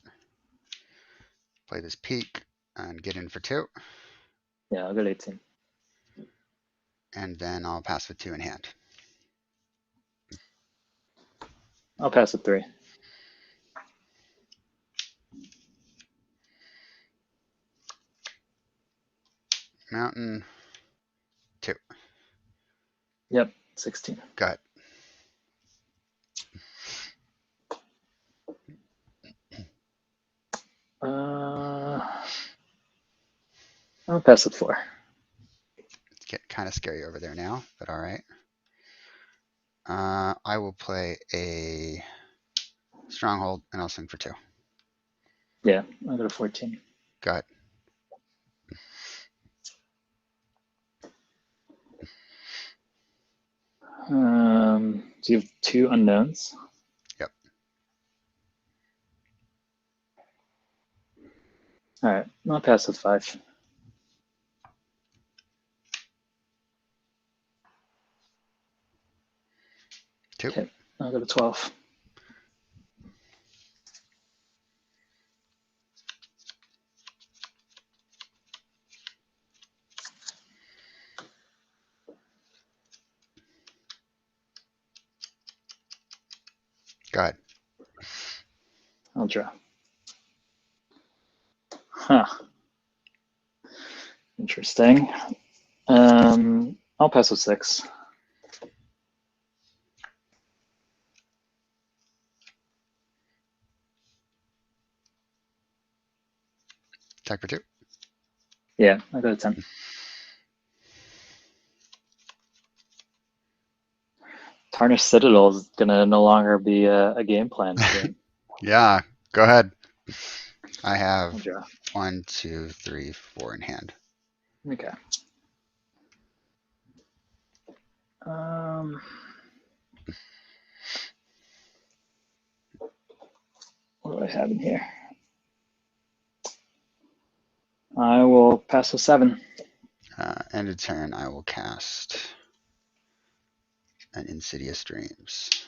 Play this peak and get in for 2.
Yeah, I'll go to 18.
And then I'll pass with 2 in hand.
I'll pass with 3.
Mountain 2.
Yep, 16.
Go ahead.
I'll pass with 4.
It's getting kind of scary over there now, but all right. I will play a stronghold and I'll swing for 2.
Yeah, I'll go to 14.
Go ahead.
Do you have 2 unknowns?
Yep.
All right, I'll pass with 5.
2.
Okay, I'll go to 12.
Go ahead.
I'll draw. Huh. Interesting. I'll pass with 6.
Attack for 2.
Yeah, I go to 10. Tarnished Citadel is gonna no longer be a game plan soon.
Yeah, go ahead. I have
I'll draw.
1, 2, 3, 4 in hand.
Okay. What do I have in here? I will pass with 7.
End of turn, I will cast an Insidious Dreams.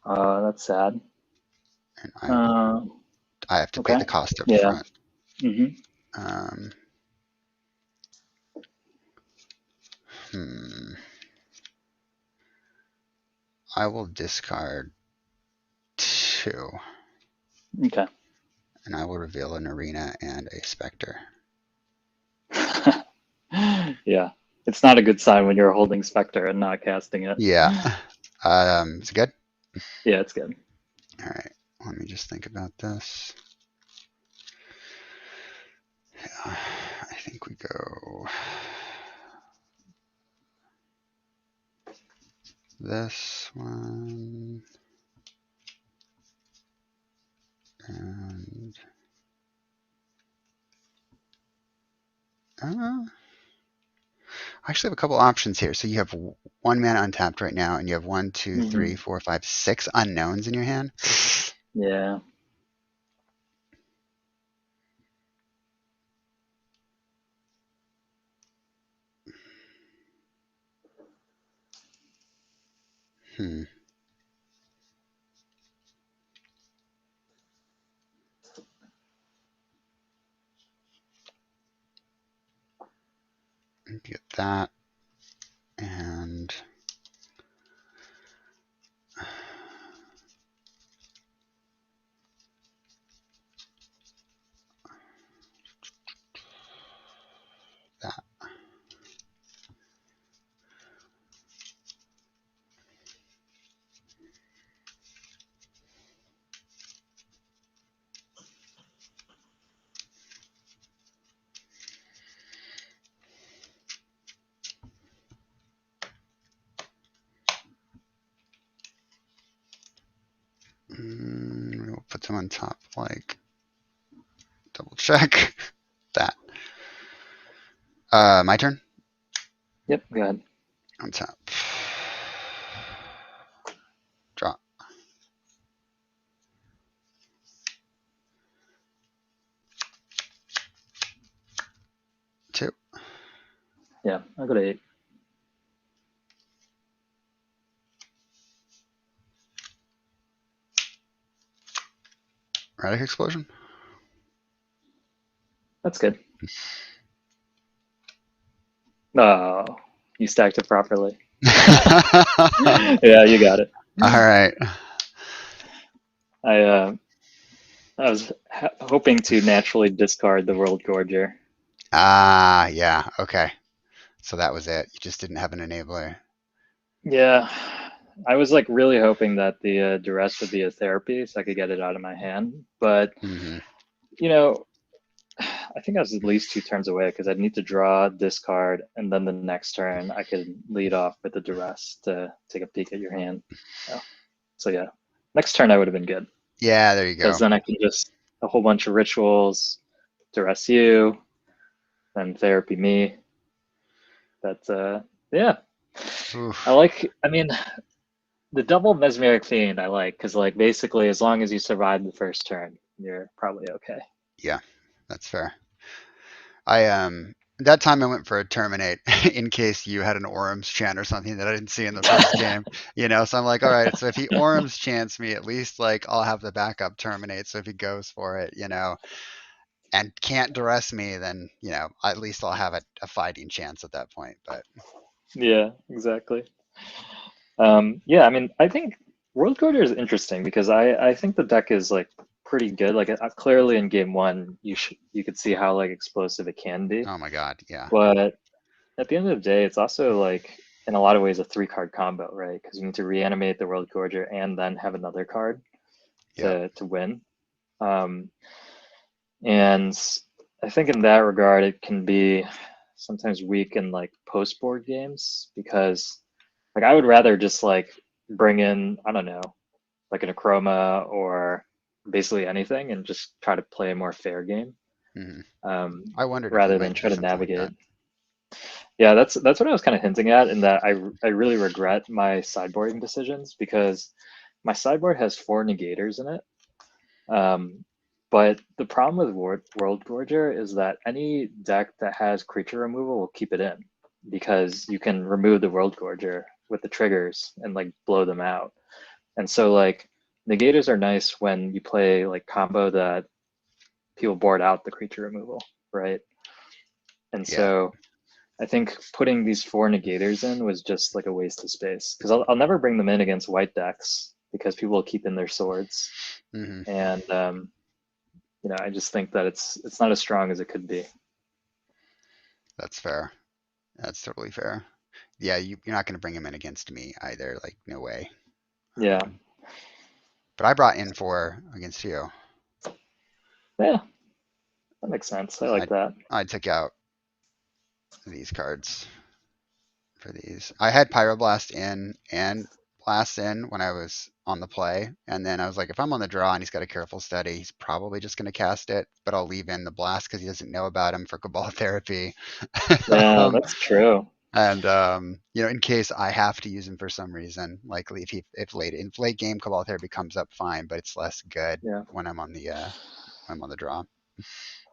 That's sad.
And I have to pay
Okay.
the cost up
Yeah.
front.
Mm-hmm.
I will discard 2.
Okay.
And I will reveal an Arena and a Spectre.
Yeah. It's not a good sign when you're holding Spectre and not casting it.
Yeah. Is it good?
Yeah, it's good.
All right. Let me just think about this. Yeah, I think we go this one and I actually have a couple options here. So you have 1 mana untapped right now, and you have 1, 2, 3, 4, 5, 6 unknowns in your hand.
Yeah.
Get that and that. We'll put them on top, like double check that. My turn?
Yep, go ahead.
On top. Draw. Two.
Yeah, I'll go to 8.
Radic Explosion?
That's good. Oh, you stacked it properly. Yeah, you got it.
All right.
I was hoping to naturally discard the Worldgorger.
Ah, yeah. Okay. So that was it. You just didn't have an enabler.
Yeah, I was like really hoping that the duress would be a therapy so I could get it out of my hand. But, you know, I think I was at least 2 turns away because I'd need to draw, discard, and then the next turn I could lead off with the duress to take a peek at your hand. So yeah, next turn I would have been good.
Yeah, there you go.
Because then I can just a whole bunch of rituals, duress you, then therapy me. But yeah,
Oof.
I mean, the double mesmeric fiend I like because like basically as long as you survive the first turn, you're probably okay.
Yeah, that's fair. That time I went for a terminate in case you had an Orum's chant or something that I didn't see in the first game, so I'm like, all right, so if he Orum's chants me, at least like I'll have the backup terminate. So if he goes for it, and can't duress me, then at least I'll have a fighting chance at that point. But
yeah, exactly. Yeah, I mean, I think Worldgorger is interesting because I think the deck is like pretty good. Like clearly in game 1, you could see how like explosive it can be.
oh my god, yeah.
But at the end of the day, it's also like in a lot of ways a 3-card combo, right? Because you need to reanimate the Worldgorger and then have another card to win. And I think in that regard, it can be sometimes weak in like post board games because like I would rather just like bring in, I don't know, like an Acroma or basically anything and just try to play a more fair game,
Hmm.
um,
I wondered if you
rather than
might do
try to
something like
navigate.
that.
Yeah, that's what I was kind of hinting at, in that I really regret my sideboarding decisions because my sideboard has 4 negators in it. But the problem with Worldgorger is that any deck that has creature removal will keep it in because you can remove the Worldgorger with the triggers and like blow them out. And so like negators are nice when you play like combo that people board out the creature removal, right? And
Yeah.
so I think putting these 4 negators in was just like a waste of space because I'll never bring them in against white decks because people will keep in their swords.
Hmm.
And I just think that it's not as strong as it could be.
That's fair. That's totally fair. Yeah, you're not going to bring him in against me either. Like, no way.
Yeah,
But I brought in 4 against you.
yeah, that makes sense. I like that.
I took out these cards for these. I had Pyroblast in and Blast in when I was on the play, and then I was like, if I'm on the draw and he's got a Careful Study, he's probably just going to cast it, but I'll leave in the Blast because he doesn't know about him for Cabal Therapy.
Yeah,
um,
that's true.
and in case I have to use him for some reason, like if late game Cabal Therapy comes up, fine, but it's less good
Yeah,
when I'm on the draw.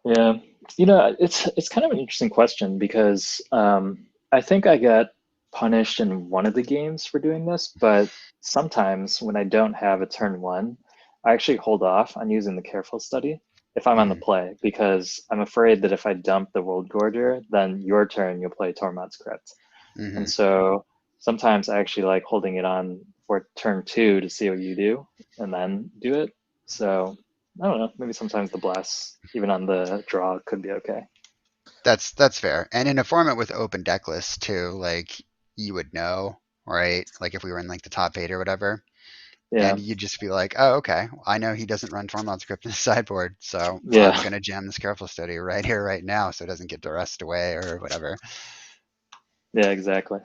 yeah. It's kind of an interesting question because I think I got punished in one of the games for doing this, but sometimes when I don't have a turn 1, I actually hold off on using the Careful Study if I'm on the
Hmm.
play because I'm afraid that if I dump the World Gorger, then your turn you'll play Tormod's Crypt.
Hmm.
And so sometimes I actually like holding it on for turn 2 to see what you do and then do it. So I don't know, maybe sometimes the blast, even on the draw, could be okay.
That's fair. And in a format with open deck lists too, like you would know, right? Like if we were in like the top 8 or whatever,
Yeah,
and you'd just be like, oh, okay, I know he doesn't run Tormod script in the sideboard, so I'm
yeah,
gonna jam this Careful Study right here, right now, so it doesn't get duressed away or whatever.
yeah, exactly.